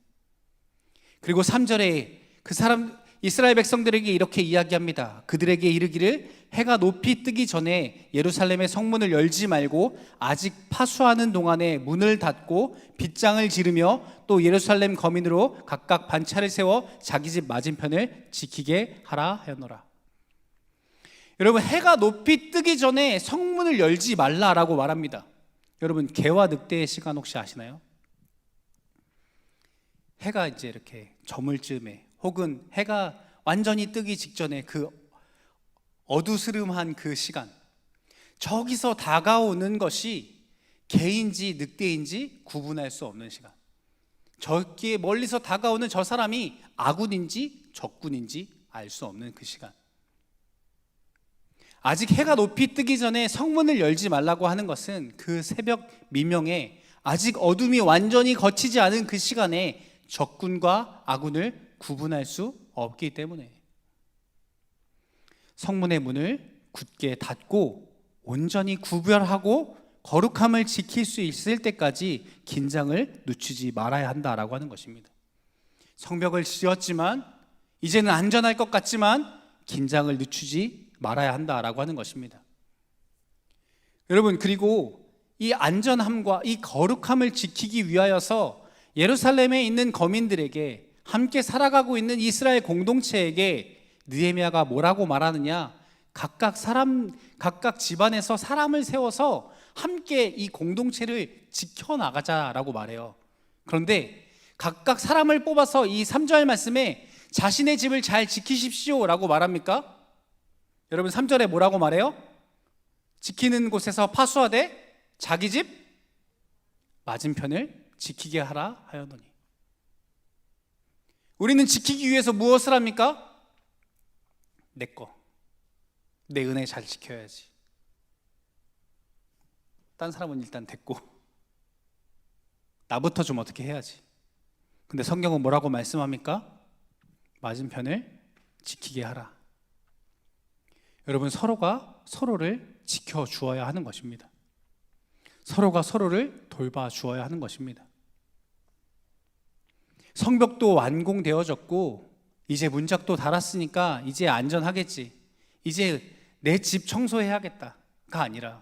그리고 3절에 그 사람 이스라엘 백성들에게 이렇게 이야기합니다. 그들에게 이르기를 해가 높이 뜨기 전에 예루살렘의 성문을 열지 말고 아직 파수하는 동안에 문을 닫고 빗장을 지르며 또 예루살렘 거민으로 각각 반차를 세워 자기 집 맞은편을 지키게 하라 하였노라. 여러분, 해가 높이 뜨기 전에 성문을 열지 말라라고 말합니다. 여러분, 개와 늑대의 시간 혹시 아시나요? 해가 이제 이렇게 저물 즈음에, 혹은 해가 완전히 뜨기 직전에 그 어두스름한 그 시간, 저기서 다가오는 것이 개인지 늑대인지 구분할 수 없는 시간, 저기에 멀리서 다가오는 저 사람이 아군인지 적군인지 알 수 없는 그 시간, 아직 해가 높이 뜨기 전에 성문을 열지 말라고 하는 것은 그 새벽 미명에 아직 어둠이 완전히 걷히지 않은 그 시간에 적군과 아군을 구분할 수 없기 때문에 성문의 문을 굳게 닫고 온전히 구별하고 거룩함을 지킬 수 있을 때까지 긴장을 늦추지 말아야 한다라고 하는 것입니다. 성벽을 지었지만 이제는 안전할 것 같지만 긴장을 늦추지 말아야 한다라고 하는 것입니다. 여러분, 그리고 이 안전함과 이 거룩함을 지키기 위하여서 예루살렘에 있는 거민들에게, 함께 살아가고 있는 이스라엘 공동체에게 느헤미야가 뭐라고 말하느냐? 각각 집안에서 사람을 세워서 함께 이 공동체를 지켜나가자라고 말해요. 그런데 각각 사람을 뽑아서 이 3절 말씀에 자신의 집을 잘 지키십시오라고 말합니까? 여러분, 3절에 뭐라고 말해요? 지키는 곳에서 파수하되 자기 집 맞은편을 지키게 하라 하였노니. 우리는 지키기 위해서 무엇을 합니까? 내 은혜 잘 지켜야지. 딴 사람은 일단 됐고 나부터 좀 어떻게 해야지. 근데 성경은 뭐라고 말씀합니까? 맞은편을 지키게 하라. 여러분, 서로가 서로를 지켜주어야 하는 것입니다. 서로가 서로를 돌봐주어야 하는 것입니다. 성벽도 완공되어졌고 이제 문짝도 달았으니까 이제 안전하겠지, 이제 내 집 청소해야겠다가 아니라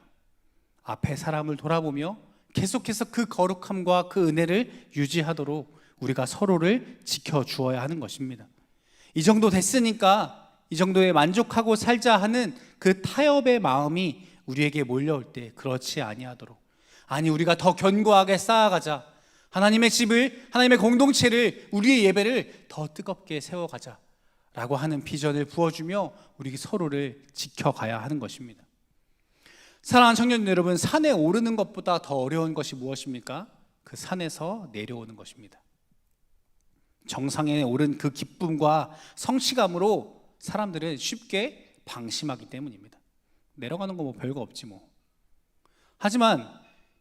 앞에 사람을 돌아보며 계속해서 그 거룩함과 그 은혜를 유지하도록 우리가 서로를 지켜주어야 하는 것입니다. 이 정도 됐으니까 이 정도에 만족하고 살자 하는 그 타협의 마음이 우리에게 몰려올 때 그렇지 아니하도록, 아니 우리가 더 견고하게 쌓아가자, 하나님의 집을, 하나님의 공동체를, 우리의 예배를 더 뜨겁게 세워가자 라고 하는 비전을 부어주며 우리 서로를 지켜가야 하는 것입니다. 사랑하는 청년 여러분, 산에 오르는 것보다 더 어려운 것이 무엇입니까? 그 산에서 내려오는 것입니다. 정상에 오른 그 기쁨과 성취감으로 사람들은 쉽게 방심하기 때문입니다. 내려가는 거 뭐 별거 없지 뭐. 하지만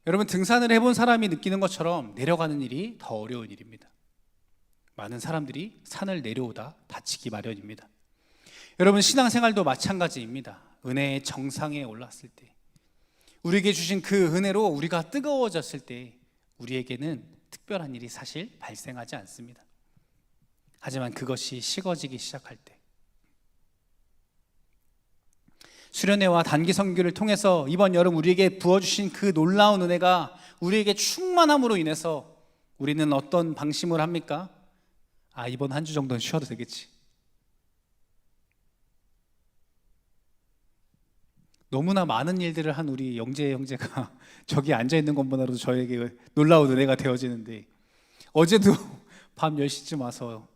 여러분, 등산을 해본 사람이 느끼는 것처럼 내려가는 일이 더 어려운 일입니다. 많은 사람들이 산을 내려오다 다치기 마련입니다. 여러분, 신앙생활도 마찬가지입니다. 은혜의 정상에 올랐을 때, 우리에게 주신 그 은혜로 우리가 뜨거워졌을 때 우리에게는 특별한 일이 사실 발생하지 않습니다. 하지만 그것이 식어지기 시작할 때, 수련회와 단기 선교를 통해서 이번 여름 우리에게 부어주신 그 놀라운 은혜가 우리에게 충만함으로 인해서 우리는 어떤 방심을 합니까? 이번 한 주 정도는 쉬어도 되겠지. 너무나 많은 일들을 한 우리 형제가 저기 앉아있는 것만으로도 저에게 놀라운 은혜가 되어지는데, 어제도 밤 10시쯤 와서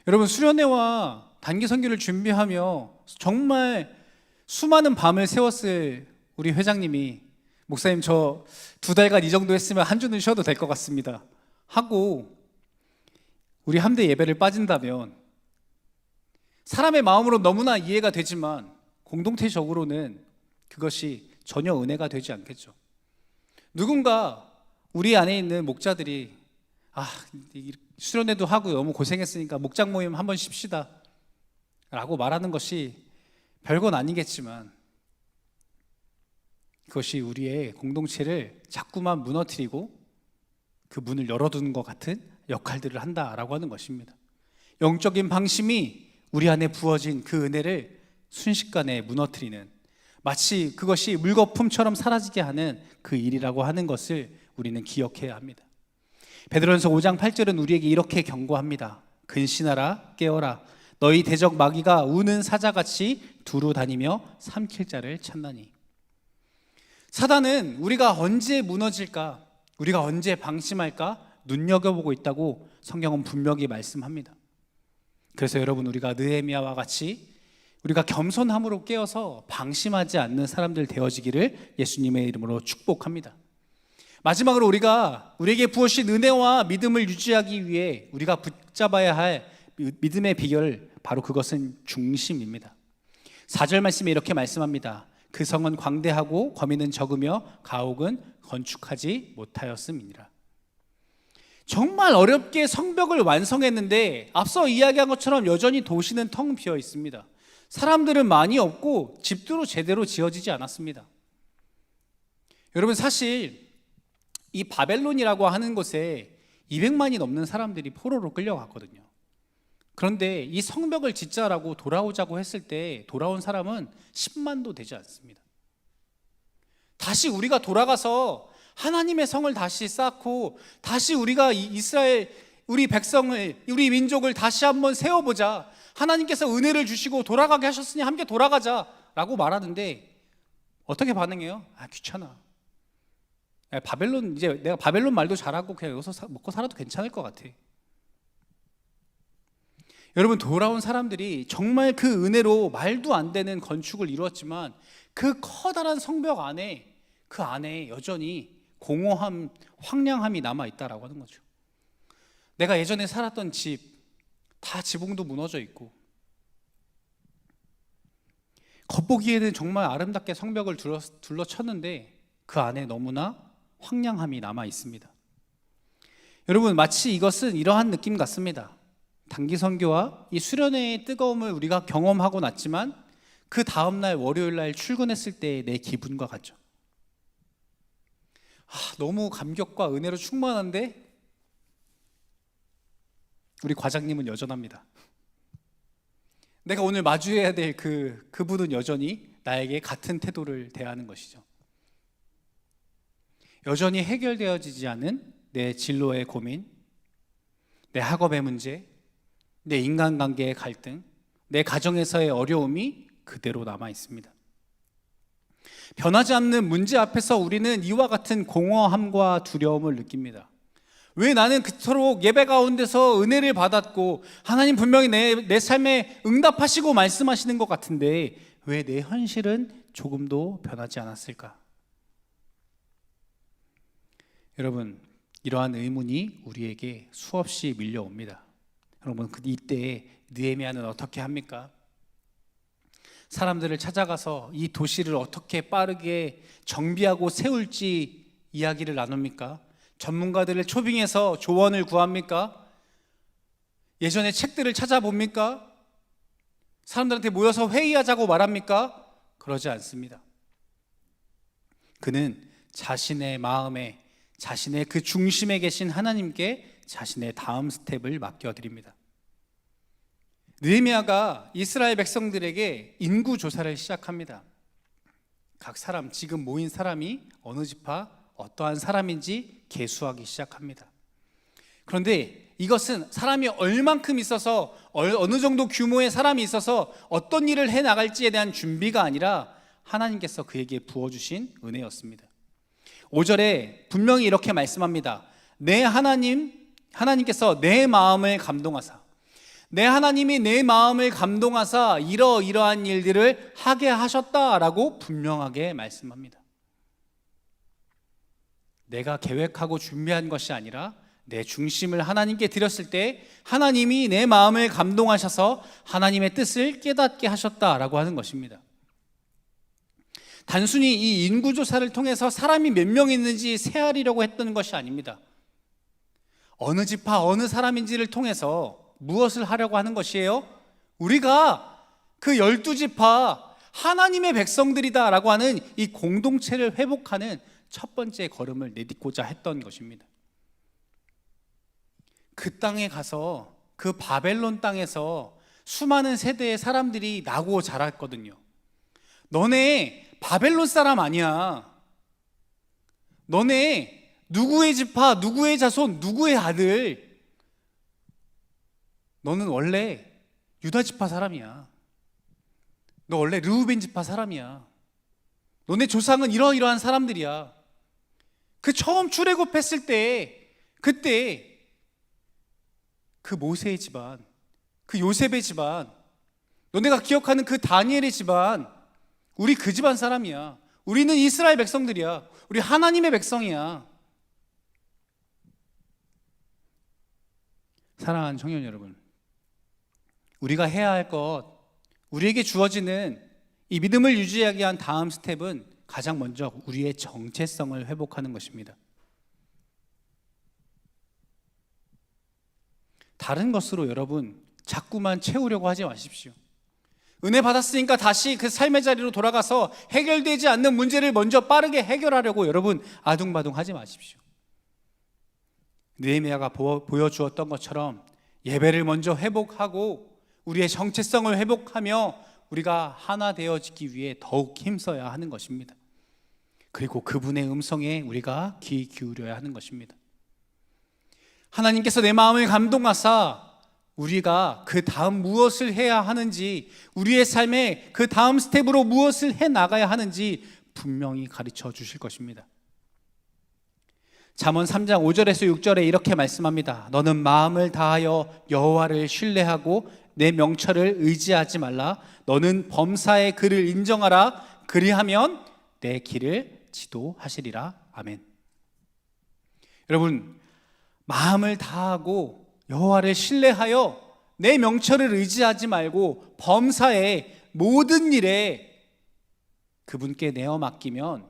여러분, 수련회와 단기 선교를 준비하며 정말 수많은 밤을 새웠을 우리 회장님이, 목사님 저 2달간 이 정도 했으면 한 주는 쉬어도 될 것 같습니다 하고 우리 함대 예배를 빠진다면 사람의 마음으로 너무나 이해가 되지만 공동체적으로는 그것이 전혀 은혜가 되지 않겠죠. 누군가 우리 안에 있는 목자들이 수련회도 하고 너무 고생했으니까 목장 모임 한번 쉽시다 라고 말하는 것이 별건 아니겠지만 그것이 우리의 공동체를 자꾸만 무너뜨리고 그 문을 열어두는 것 같은 역할들을 한다라고 하는 것입니다. 영적인 방심이 우리 안에 부어진 그 은혜를 순식간에 무너뜨리는, 마치 그것이 물거품처럼 사라지게 하는 그 일이라고 하는 것을 우리는 기억해야 합니다. 베드로전서 5장 8절은 우리에게 이렇게 경고합니다. 근신하라, 깨어라. 너희 대적 마귀가 우는 사자같이 두루 다니며 삼킬 자를 찾나니. 사단은 우리가 언제 무너질까, 우리가 언제 방심할까 눈여겨보고 있다고 성경은 분명히 말씀합니다. 그래서 여러분, 우리가 느헤미야와 같이 우리가 겸손함으로 깨어서 방심하지 않는 사람들 되어지기를 예수님의 이름으로 축복합니다. 마지막으로 우리에게 부어주신 은혜와 믿음을 유지하기 위해 우리가 붙잡아야 할 믿음의 비결, 바로 그것은 중심입니다. 4절 말씀에 이렇게 말씀합니다. 그 성은 광대하고 거민은 적으며 가옥은 건축하지 못하였음이니라. 정말 어렵게 성벽을 완성했는데 앞서 이야기한 것처럼 여전히 도시는 텅 비어 있습니다. 사람들은 많이 없고 집도 제대로 지어지지 않았습니다. 여러분, 사실 이 바벨론이라고 하는 곳에 200만이 넘는 사람들이 포로로 끌려갔거든요. 그런데 이 성벽을 짓자라고 돌아오자고 했을 때 돌아온 사람은 10만도 되지 않습니다. 다시 우리가 돌아가서 하나님의 성을 다시 쌓고 다시 우리가 우리 백성을, 우리 민족을 다시 한번 세워보자, 하나님께서 은혜를 주시고 돌아가게 하셨으니 함께 돌아가자라고 말하는데 어떻게 반응해요? 귀찮아. 바벨론, 이제 내가 바벨론 말도 잘하고 그냥 여기서 먹고 살아도 괜찮을 것 같아. 여러분, 돌아온 사람들이 정말 그 은혜로 말도 안 되는 건축을 이루었지만 그 커다란 성벽 안에, 그 안에 여전히 공허함, 황량함이 남아있다라고 하는 거죠. 내가 예전에 살았던 집, 다 지붕도 무너져 있고 겉보기에는 정말 아름답게 성벽을 둘러쳤는데 그 안에 너무나 황량함이 남아 있습니다. 여러분, 마치 이것은 이러한 느낌 같습니다. 단기 선교와 이 수련회의 뜨거움을 우리가 경험하고 났지만 그 다음날 월요일날 출근했을 때의 내 기분과 같죠. 너무 감격과 은혜로 충만한데 우리 과장님은 여전합니다. 내가 오늘 마주해야 될 그분은 여전히 나에게 같은 태도를 대하는 것이죠. 여전히 해결되어지지 않은 내 진로의 고민, 내 학업의 문제, 내 인간관계의 갈등, 내 가정에서의 어려움이 그대로 남아 있습니다. 변하지 않는 문제 앞에서 우리는 이와 같은 공허함과 두려움을 느낍니다. 왜 나는 그토록 예배 가운데서 은혜를 받았고 하나님 분명히 내 삶에 응답하시고 말씀하시는 것 같은데 왜 내 현실은 조금도 변하지 않았을까? 여러분, 이러한 의문이 우리에게 수없이 밀려옵니다. 여러분, 이때 느헤미야는 어떻게 합니까? 사람들을 찾아가서 이 도시를 어떻게 빠르게 정비하고 세울지 이야기를 나눕니까? 전문가들을 초빙해서 조언을 구합니까? 예전의 책들을 찾아봅니까? 사람들한테 모여서 회의하자고 말합니까? 그러지 않습니다. 그는 자신의 마음에, 자신의 그 중심에 계신 하나님께 자신의 다음 스텝을 맡겨드립니다. 느헤미야가 이스라엘 백성들에게 인구 조사를 시작합니다. 각 사람, 지금 모인 사람이 어느 지파, 어떠한 사람인지 계수하기 시작합니다. 그런데 이것은 사람이 얼만큼 있어서, 어느 정도 규모의 사람이 있어서 어떤 일을 해나갈지에 대한 준비가 아니라 하나님께서 그에게 부어주신 은혜였습니다. 5절에 분명히 이렇게 말씀합니다. 내 하나님께서 내 마음을 감동하사, 내 하나님이 내 마음을 감동하사 이러이러한 일들을 하게 하셨다라고 분명하게 말씀합니다. 내가 계획하고 준비한 것이 아니라 내 중심을 하나님께 드렸을 때 하나님이 내 마음을 감동하셔서 하나님의 뜻을 깨닫게 하셨다라고 하는 것입니다. 단순히 이 인구조사를 통해서 사람이 몇 명 있는지 세알이려고 했던 것이 아닙니다. 어느 지파, 어느 사람인지를 통해서 무엇을 하려고 하는 것이에요? 우리가 그 12지파 하나님의 백성들이다라고 하는 이 공동체를 회복하는 첫 번째 걸음을 내딛고자 했던 것입니다. 그 땅에 가서, 그 바벨론 땅에서 수많은 세대의 사람들이 나고 자랐거든요. 너네 바벨론 사람 아니야. 너네 누구의 지파, 누구의 자손, 누구의 아들. 너는 원래 유다 지파 사람이야. 너 원래 르우벤 지파 사람이야. 너네 조상은 이러이러한 사람들이야. 그 처음 출애굽했을 때 그때 그 모세의 집안, 그 요셉의 집안, 너네가 기억하는 그 다니엘의 집안, 우리 그 집안 사람이야. 우리는 이스라엘 백성들이야. 우리 하나님의 백성이야. 사랑하는 청년 여러분, 우리가 해야 할 것, 우리에게 주어지는 이 믿음을 유지하기 위한 다음 스텝은 가장 먼저 우리의 정체성을 회복하는 것입니다. 다른 것으로 여러분 자꾸만 채우려고 하지 마십시오. 은혜 받았으니까 다시 그 삶의 자리로 돌아가서 해결되지 않는 문제를 먼저 빠르게 해결하려고 여러분 아둥바둥 하지 마십시오. 느헤미야가 보여주었던 것처럼 예배를 먼저 회복하고 우리의 정체성을 회복하며 우리가 하나 되어지기 위해 더욱 힘써야 하는 것입니다. 그리고 그분의 음성에 우리가 귀 기울여야 하는 것입니다. 하나님께서 내 마음을 감동하사 우리가 그 다음 무엇을 해야 하는지, 우리의 삶에 그 다음 스텝으로 무엇을 해 나가야 하는지 분명히 가르쳐 주실 것입니다. 잠언 3장 5절에서 6절에 이렇게 말씀합니다. 너는 마음을 다하여 여호와를 신뢰하고 내 명철을 의지하지 말라. 너는 범사의 그를 인정하라. 그리하면 내 길을 지도하시리라. 아멘. 여러분, 마음을 다하고 여호와를 신뢰하여 내 명철을 의지하지 말고 범사의 모든 일에 그분께 내어 맡기면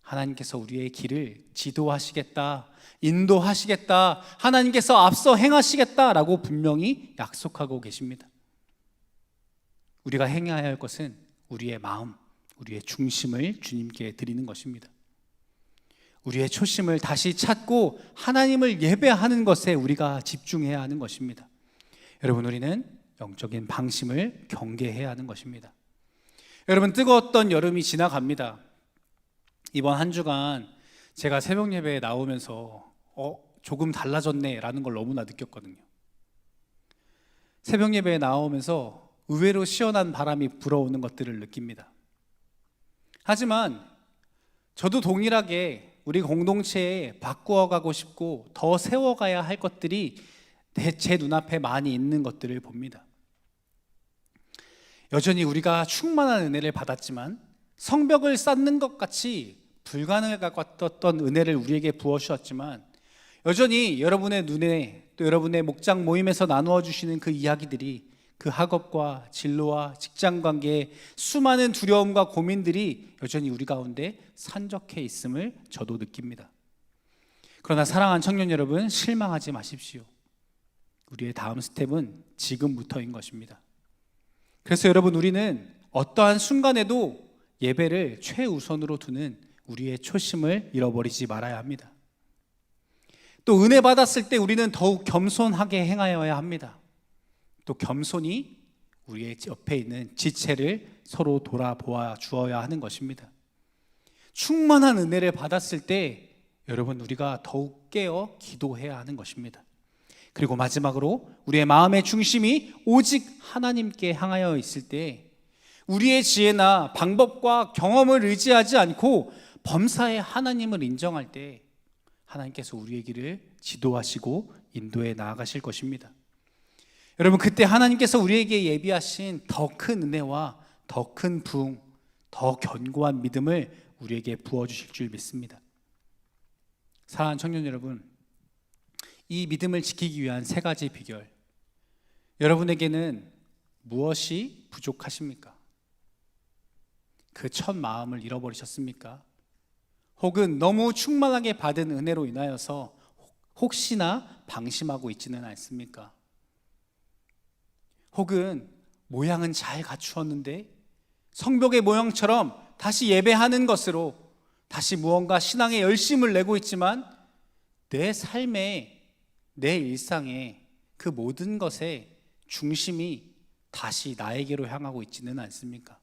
하나님께서 우리의 길을 지도하시겠다, 인도하시겠다, 하나님께서 앞서 행하시겠다라고 분명히 약속하고 계십니다. 우리가 행해야 할 것은 우리의 마음, 우리의 중심을 주님께 드리는 것입니다. 우리의 초심을 다시 찾고 하나님을 예배하는 것에 우리가 집중해야 하는 것입니다. 여러분, 우리는 영적인 방심을 경계해야 하는 것입니다. 여러분, 뜨거웠던 여름이 지나갑니다. 이번 한 주간 제가 새벽 예배에 나오면서 조금 달라졌네 라는 걸 너무나 느꼈거든요. 새벽 예배에 나오면서 의외로 시원한 바람이 불어오는 것들을 느낍니다. 하지만 저도 동일하게 우리 공동체에 바꾸어가고 싶고 더 세워가야 할 것들이 제 눈앞에 많이 있는 것들을 봅니다. 여전히 우리가 충만한 은혜를 받았지만 성벽을 쌓는 것 같이 불가능할 것 같았던 은혜를 우리에게 부어주셨지만 여전히 여러분의 눈에 또 여러분의 목장 모임에서 나누어 주시는 그 이야기들이 그 학업과 진로와 직장관계의 수많은 두려움과 고민들이 여전히 우리 가운데 산적해 있음을 저도 느낍니다. 그러나 사랑하는 청년 여러분, 실망하지 마십시오. 우리의 다음 스텝은 지금부터인 것입니다. 그래서 여러분, 우리는 어떠한 순간에도 예배를 최우선으로 두는 우리의 초심을 잃어버리지 말아야 합니다. 또 은혜 받았을 때 우리는 더욱 겸손하게 행하여야 합니다. 또 겸손히 우리의 옆에 있는 지체를 서로 돌아보아 주어야 하는 것입니다. 충만한 은혜를 받았을 때 여러분, 우리가 더욱 깨어 기도해야 하는 것입니다. 그리고 마지막으로 우리의 마음의 중심이 오직 하나님께 향하여 있을 때 우리의 지혜나 방법과 경험을 의지하지 않고 범사의 하나님을 인정할 때 하나님께서 우리의 길을 지도하시고 인도해 나아가실 것입니다. 여러분, 그때 하나님께서 우리에게 예비하신 더 큰 은혜와 더 큰 부흥, 더 견고한 믿음을 우리에게 부어주실 줄 믿습니다. 사랑하는 청년 여러분, 이 믿음을 지키기 위한 세 가지 비결, 여러분에게는 무엇이 부족하십니까? 그 첫 마음을 잃어버리셨습니까? 혹은 너무 충만하게 받은 은혜로 인하여서 혹시나 방심하고 있지는 않습니까? 혹은 모양은 잘 갖추었는데 성벽의 모형처럼 다시 예배하는 것으로 다시 무언가 신앙에 열심을 내고 있지만 내 삶에, 내 일상에 그 모든 것의 중심이 다시 나에게로 향하고 있지는 않습니까?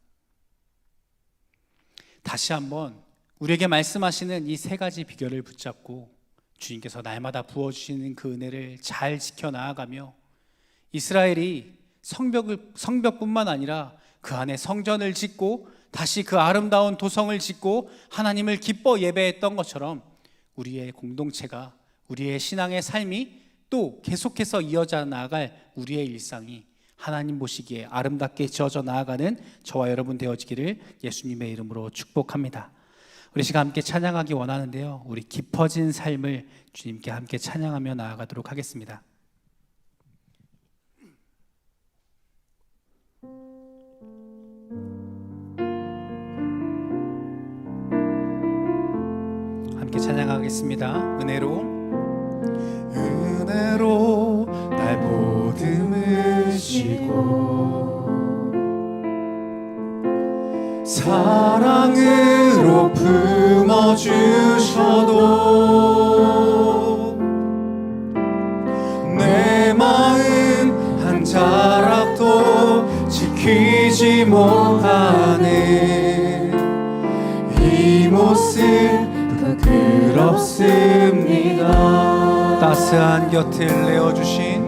다시 한번 우리에게 말씀하시는 이 세 가지 비결을 붙잡고 주님께서 날마다 부어주시는 그 은혜를 잘 지켜나가며 이스라엘이 성벽뿐만 아니라 그 안에 성전을 짓고 다시 그 아름다운 도성을 짓고 하나님을 기뻐 예배했던 것처럼 우리의 공동체가, 우리의 신앙의 삶이 또 계속해서 이어져 나아갈 우리의 일상이 하나님 보시기에 아름답게 지어져 나아가는 저와 여러분 되어지기를 예수님의 이름으로 축복합니다. 우리 시간 함께 찬양하기 원하는데요, 우리 깊어진 삶을 주님께 함께 찬양하며 나아가도록 하겠습니다. 함께 찬양하겠습니다. 은혜로 날 보듬으시고 사랑으로 품어주셔도 내 마음 한 자락도 지키지 못하는 이 모습 부끄럽습니다. 따스한 곁을 내어주신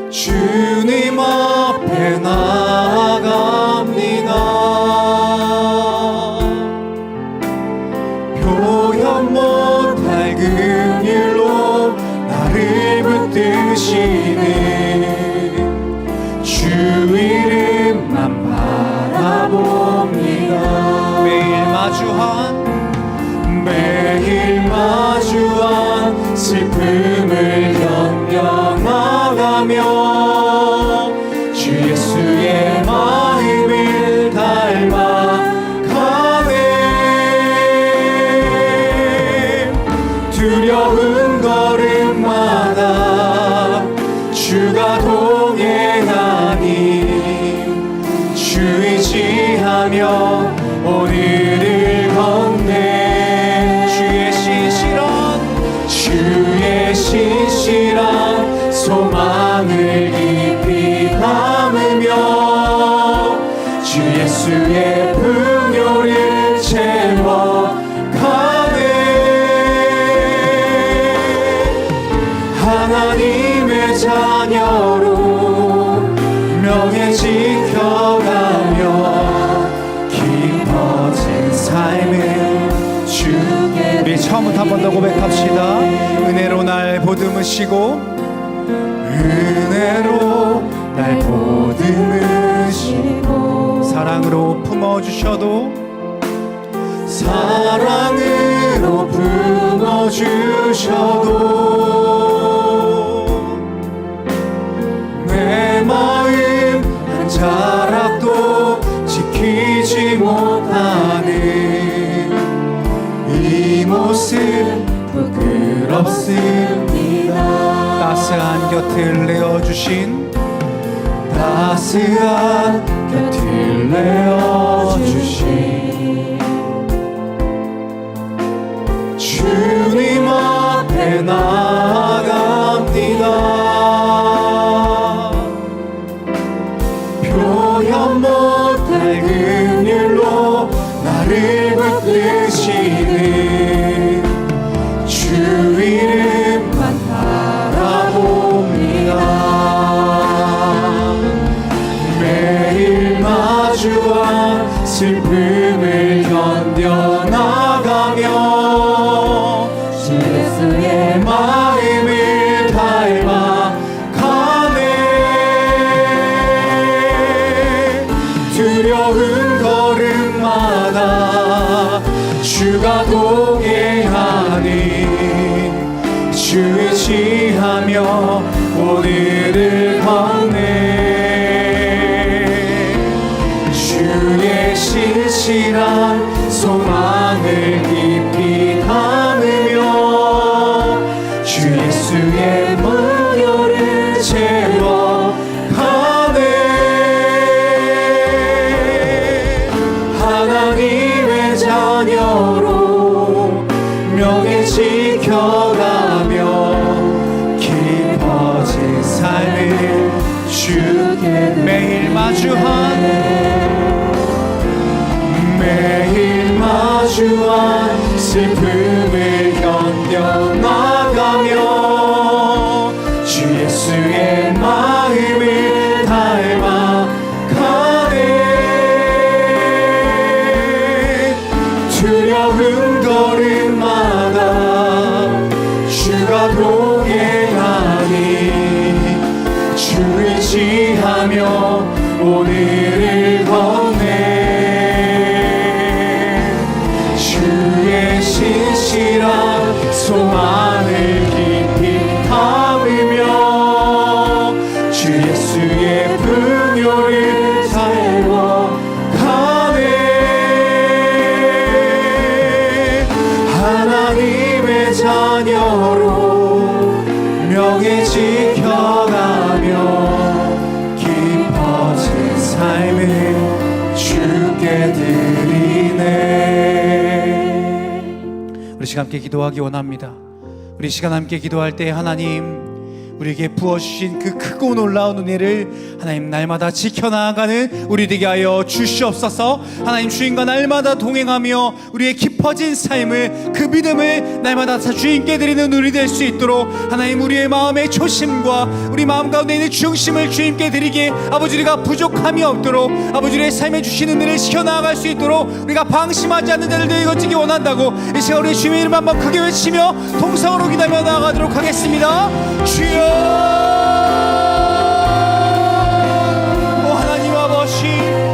주님 앞에 나아갑니다. 표현 못할 긍휼로 나를 붙드시는 주 이름만 바라봅니다. 매일 마주한 슬픔을 견뎌나가며 주 예수의 마음을 닮아가네. 두려운 걸음마다 주가 동행하니 주 의지하며 오늘을 걷네. 주의 신실한 소망을 깊이 담으며 주 예수의 풍요를 채워가네. 하나님의 자녀로 명예 지켜가며 깊어진 삶을 주께. 우리 처음부터 한 번 더 고백합시다. 은혜로 날 보듬으시고 사랑으로 품어주셔도 내 마음 한 자락도 지키지 못하는 이 모습 부끄럽습니다. 따스한 곁을 내어주신 주님 앞에 나아갑니다. 표현 못할 긍휼로 나를 붙드시는 주 이름만 바라봅니다. 매일 마주한 슬픔을 견뎌나가며 주 예수의 마음을 닮아가네. 두려운 걸음마다 주가 동행하니 주 의지하며 오늘을 걷네. 주의 신실한 소망을 깊이 담으며 주 예수의 풍요를 채워가네. 하나님의 자녀로 명예 지켜가며 깊어진 삶을 주께 매일 마주한 슬픔을 견뎌나가며 모든 걸음마다 주가 동행하니 주를 의지하며 오늘을 걷네. 주의 신실한 소망을 깊이 담으며 주 예수의 분뇨를 살고 가네. 하나님의 자녀로 명예 지켜가며 깊어진 삶을 주께 드리네. 우리 시간 함께 기도하기 원합니다. 우리 시간 함께 기도할 때 하나님 우리에게 부어주신 그 크고 놀라운 은혜를 하나님 날마다 지켜나가는 우리 되게 하여 주시옵소서. 하나님 주님과 날마다 동행하며 우리의 깊어진 삶을 그 믿음을 날마다 주님께 드리는 우리 될 수 있도록 하나님 우리의 마음의 초심과 우리 마음 가운데 있는 중심을 주님께 드리게 아버지 우리가 부족함이 없도록 아버지 우리의 삶에 주신 은혜를 지켜나갈 수 있도록 우리가 방심하지 않는 자들 되게 거치기 원한다고 이 시간 우리 주님의 이름 한번 크게 외치며 통성으로 기도하며 나아가도록 하겠습니다. 주여 하나님 아버지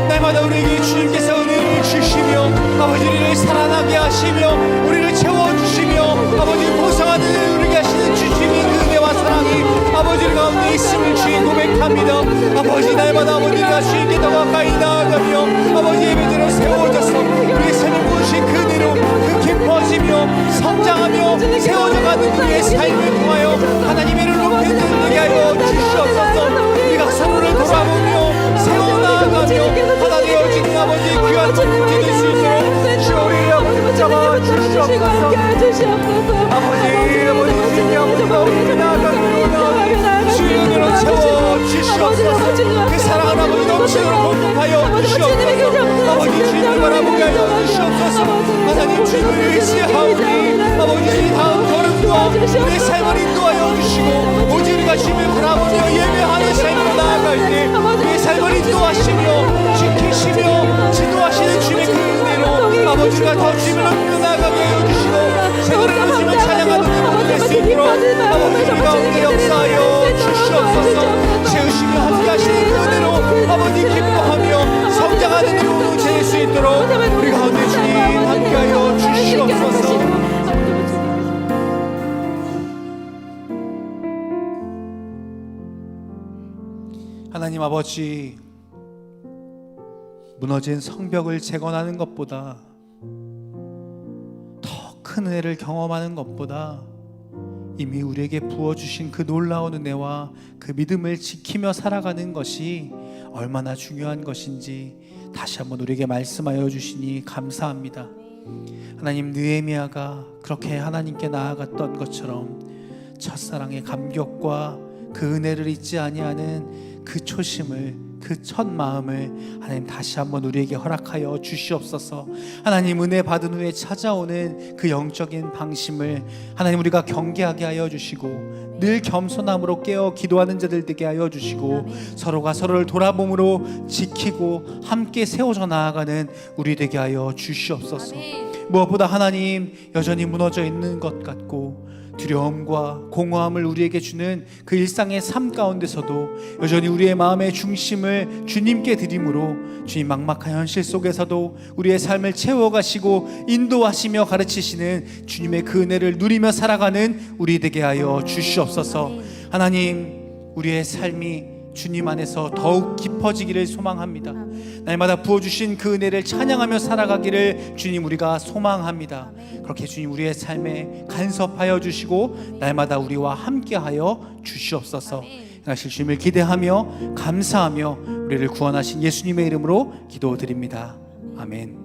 날마다 우리에게 주님께서 은혜를 주시며 아버지 우리를 살아나게 하시며 우리를 채워주시며 아버지 보상하는 은혜를 우리에게 하시는 주님의 그 은혜와 사랑이 아버지 우리 가운데 있음을 주님 고백합니다. 아버지 날마다 아버지가 주님께 더 가까이 나아가며 아버지 예배대로 세워져서 우리의 삶을 부으신 그 은혜로 그 깊어지며 성장하며 세워져가는 우리의 삶을 통하여 하나님의 이름을 높이는 되게 하여 주시옵소서. 우리가 서로를 돌아보며 세워나가며 하나 되어지는 아버지의 귀한 종들이 될 수 있도록 주 우리를 붙잡아 주시옵소서. 아버지 주님 아버지가 우리를 나아가며 주의 은혜로 채워 주시옵소서. 그 사랑하는 아버지 넘치도록 공급하여 주시옵소서. 아버지 주님을 바라보게 하여 주시옵소서. 하나님 주님을 의지하오니 아버지 다음 걸음과 우리의 삶을 인도하여 주시고 오직 우리가 주님을 바라보며 예배하는 삶으로 나아갈 때 우리의 삶을 인도하시며 지키시며 지도하시는 주님의 그 은혜로 아버지가 더 주님을 높여 나아가게 하여 주시고 세월을 주님을 찬양하는 은혜로 될 수 있도록 아버지 우리 가운데 역사하여 주시옵소서. 세우시며 함께하시는 그 은혜로 아버지 기뻐하며 성장하는 은혜로 될 수 있도록 우리 가운데 주님 함께하여 주시옵소서. 하나님 아버지 무너진 성벽을 재건하는 것보다 더 큰 은혜를 경험하는 것보다 이미 우리에게 부어주신 그 놀라운 은혜와 그 믿음을 지키며 살아가는 것이 얼마나 중요한 것인지 다시 한번 우리에게 말씀하여 주시니 감사합니다. 하나님 느헤미야가 그렇게 하나님께 나아갔던 것처럼 첫사랑의 감격과 그 은혜를 잊지 아니하는 그 초심을 그 첫 마음을 하나님 다시 한번 우리에게 허락하여 주시옵소서. 하나님 은혜 받은 후에 찾아오는 그 영적인 방심을 하나님 우리가 경계하게 하여 주시고 늘 겸손함으로 깨어 기도하는 자들 되게 하여 주시고 서로가 서로를 돌아봄으로 지키고 함께 세워져 나아가는 우리 되게 하여 주시옵소서. 무엇보다 하나님 여전히 무너져 있는 것 같고 두려움과 공허함을 우리에게 주는 그 일상의 삶 가운데서도 여전히 우리의 마음의 중심을 주님께 드림으로 주님 막막한 현실 속에서도 우리의 삶을 채워가시고 인도하시며 가르치시는 주님의 그 은혜를 누리며 살아가는 우리 되게 하여 주시옵소서. 하나님 우리의 삶이 주님 안에서 더욱 깊어지기를 소망합니다. 날마다 부어주신 그 은혜를 찬양하며 살아가기를 주님 우리가 소망합니다. 그렇게 주님 우리의 삶에 간섭하여 주시고 날마다 우리와 함께하여 주시옵소서. 하실 주님을 기대하며 감사하며 우리를 구원하신 예수님의 이름으로 기도드립니다. 아멘.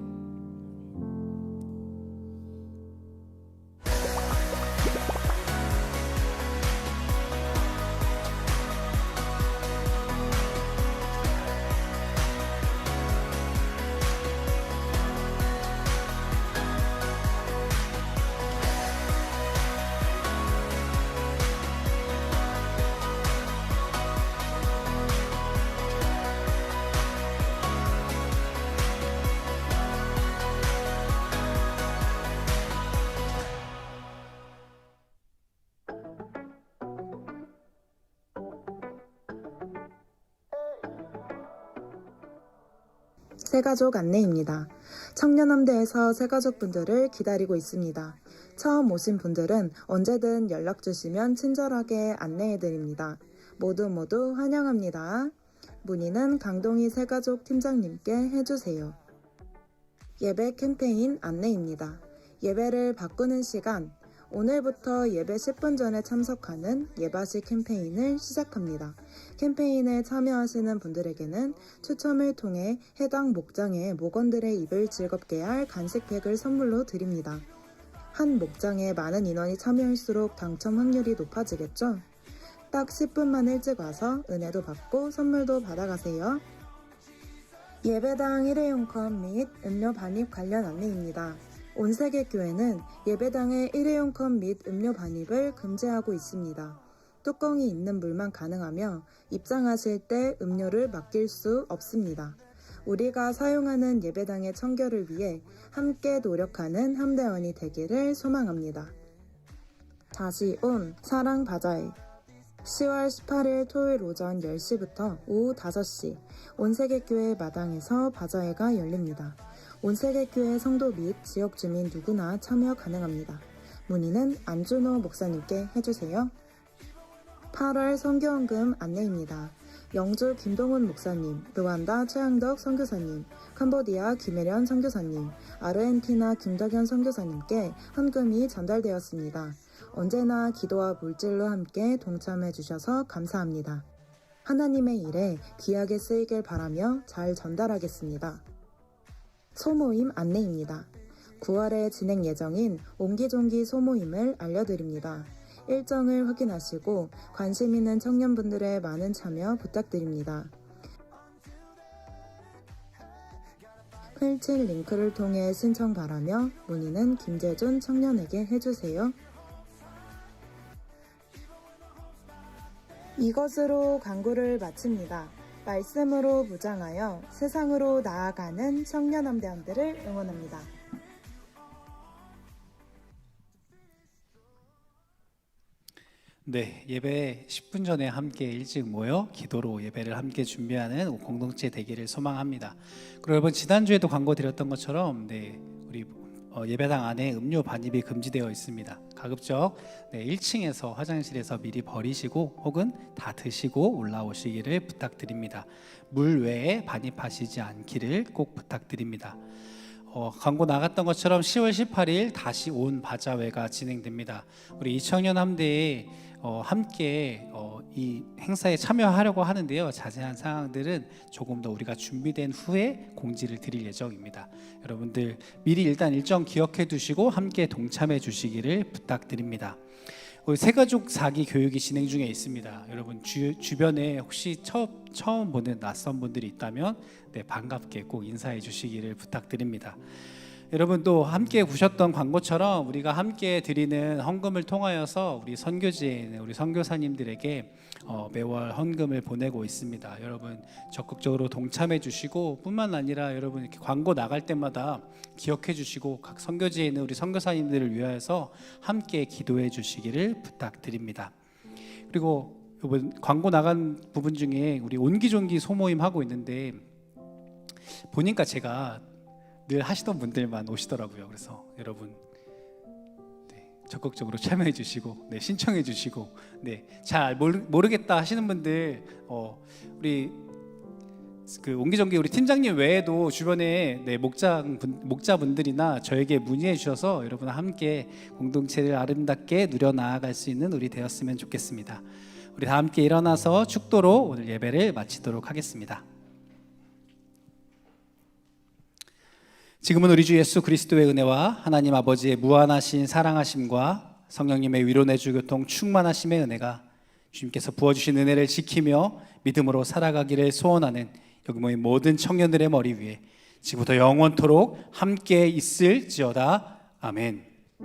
새가족 안내입니다. 청년함대에서 새가족분들을 기다리고 있습니다. 처음 오신 분들은 언제든 연락 주시면 친절하게 안내해드립니다. 모두 환영합니다. 문의는 강동희 새가족 팀장님께 해주세요. 예배 캠페인 안내입니다. 예배를 바꾸는 시간, 오늘부터 예배 10분 전에 참석하는 예바시 캠페인을 시작합니다. 캠페인에 참여하시는 분들에게는 추첨을 통해 해당 목장의 목원들의 입을 즐겁게 할 간식팩을 선물로 드립니다. 한 목장에 많은 인원이 참여할수록 당첨 확률이 높아지겠죠? 딱 10분만 일찍 와서 은혜도 받고 선물도 받아가세요. 예배당 일회용컵 및 음료 반입 관련 안내입니다. 온세계교회는 예배당의 일회용 컵 및 음료 반입을 금지하고 있습니다. 뚜껑이 있는 물만 가능하며 입장하실 때 음료를 맡길 수 없습니다. 우리가 사용하는 예배당의 청결을 위해 함께 노력하는 함대원이 되기를 소망합니다. 다시 온 사랑 바자회 10월 18일 토요일 오전 10시부터 오후 5시 온세계교회 마당에서 바자회가 열립니다. 온세계교회 성도 및 지역 주민 누구나 참여 가능합니다. 문의는 안준호 목사님께 해주세요. 8월 선교헌금 안내입니다. 영주 김동훈 목사님, 르완다 최양덕 선교사님, 캄보디아 김혜련 선교사님, 아르헨티나 김덕현 선교사님께 헌금이 전달되었습니다. 언제나 기도와 물질로 함께 동참해 주셔서 감사합니다. 하나님의 일에 귀하게 쓰이길 바라며 잘 전달하겠습니다. 소모임 안내입니다. 9월에 진행 예정인 옹기종기 소모임을 알려드립니다. 일정을 확인하시고 관심 있는 청년분들의 많은 참여 부탁드립니다. 펼칠 링크를 통해 신청 바라며 문의는 김재준 청년에게 해주세요. 이것으로 광고를 마칩니다. 말씀으로 무장하여 세상으로 나아가는 청년함대원들을 응원합니다. 네, 예배 10분 전에 함께 일찍 모여 기도로 예배를 함께 준비하는 공동체 되기를 소망합니다. 그리고 여러분 지난주에도 광고 드렸던 것처럼 우리 예배당 안에 음료 반입이 금지되어 있습니다. 가급적 1층에서 화장실에서 미리 버리시고 혹은 다 드시고 올라오시기를 부탁드립니다. 물 외에 반입하시지 않기를 꼭 부탁드립니다. 광고 나갔던 것처럼 10월 18일 다시 온 바자회가 진행됩니다. 우리 이청년 함대에 함께 이 행사에 참여하려고 하는데요. 자세한 사항들은 조금 더 우리가 준비된 후에 공지를 드릴 예정입니다. 여러분들 미리 일단 일정 기억해 두시고 함께 동참해 주시기를 부탁드립니다. 우리 새가족 사기 교육이 진행 중에 있습니다. 여러분 주변에 혹시 처음 보는 낯선 분들이 있다면 반갑게 꼭 인사해 주시기를 부탁드립니다. 여러분 또 함께 보셨던 광고처럼 우리가 함께 드리는 헌금을 통하여서 우리 선교지에 우리 선교사님들에게 매월 헌금을 보내고 있습니다. 여러분 적극적으로 동참해 주시고 뿐만 아니라 여러분 이렇게 광고 나갈 때마다 기억해 주시고 각 선교지에 있는 우리 선교사님들을 위하여서 함께 기도해 주시기를 부탁드립니다. 그리고 이번 광고 나간 부분 중에 우리 옹기종기 소모임 하고 있는데 보니까 제가 늘 하시던 분들만 오시더라고요. 그래서 여러분 적극적으로 참여해 주시고 신청해 주시고 잘 모르겠다 하시는 분들 우리 그 옹기종기 우리 팀장님 외에도 주변에 목자분들이나 저에게 문의해 주셔서 여러분 함께 공동체를 아름답게 누려 나아갈 수 있는 우리 되었으면 좋겠습니다. 우리 다 함께 일어나서 축도로 오늘 예배를 마치도록 하겠습니다. 지금은 우리 주 예수 그리스도의 은혜와 하나님 아버지의 무한하신 사랑하심과 성령님의 위로내주 교통 충만하심의 은혜가 주님께서 부어주신 은혜를 지키며 믿음으로 살아가기를 소원하는 여기 모인 모든 청년들의 머리 위에 지금부터 영원토록 함께 있을지어다. 아멘.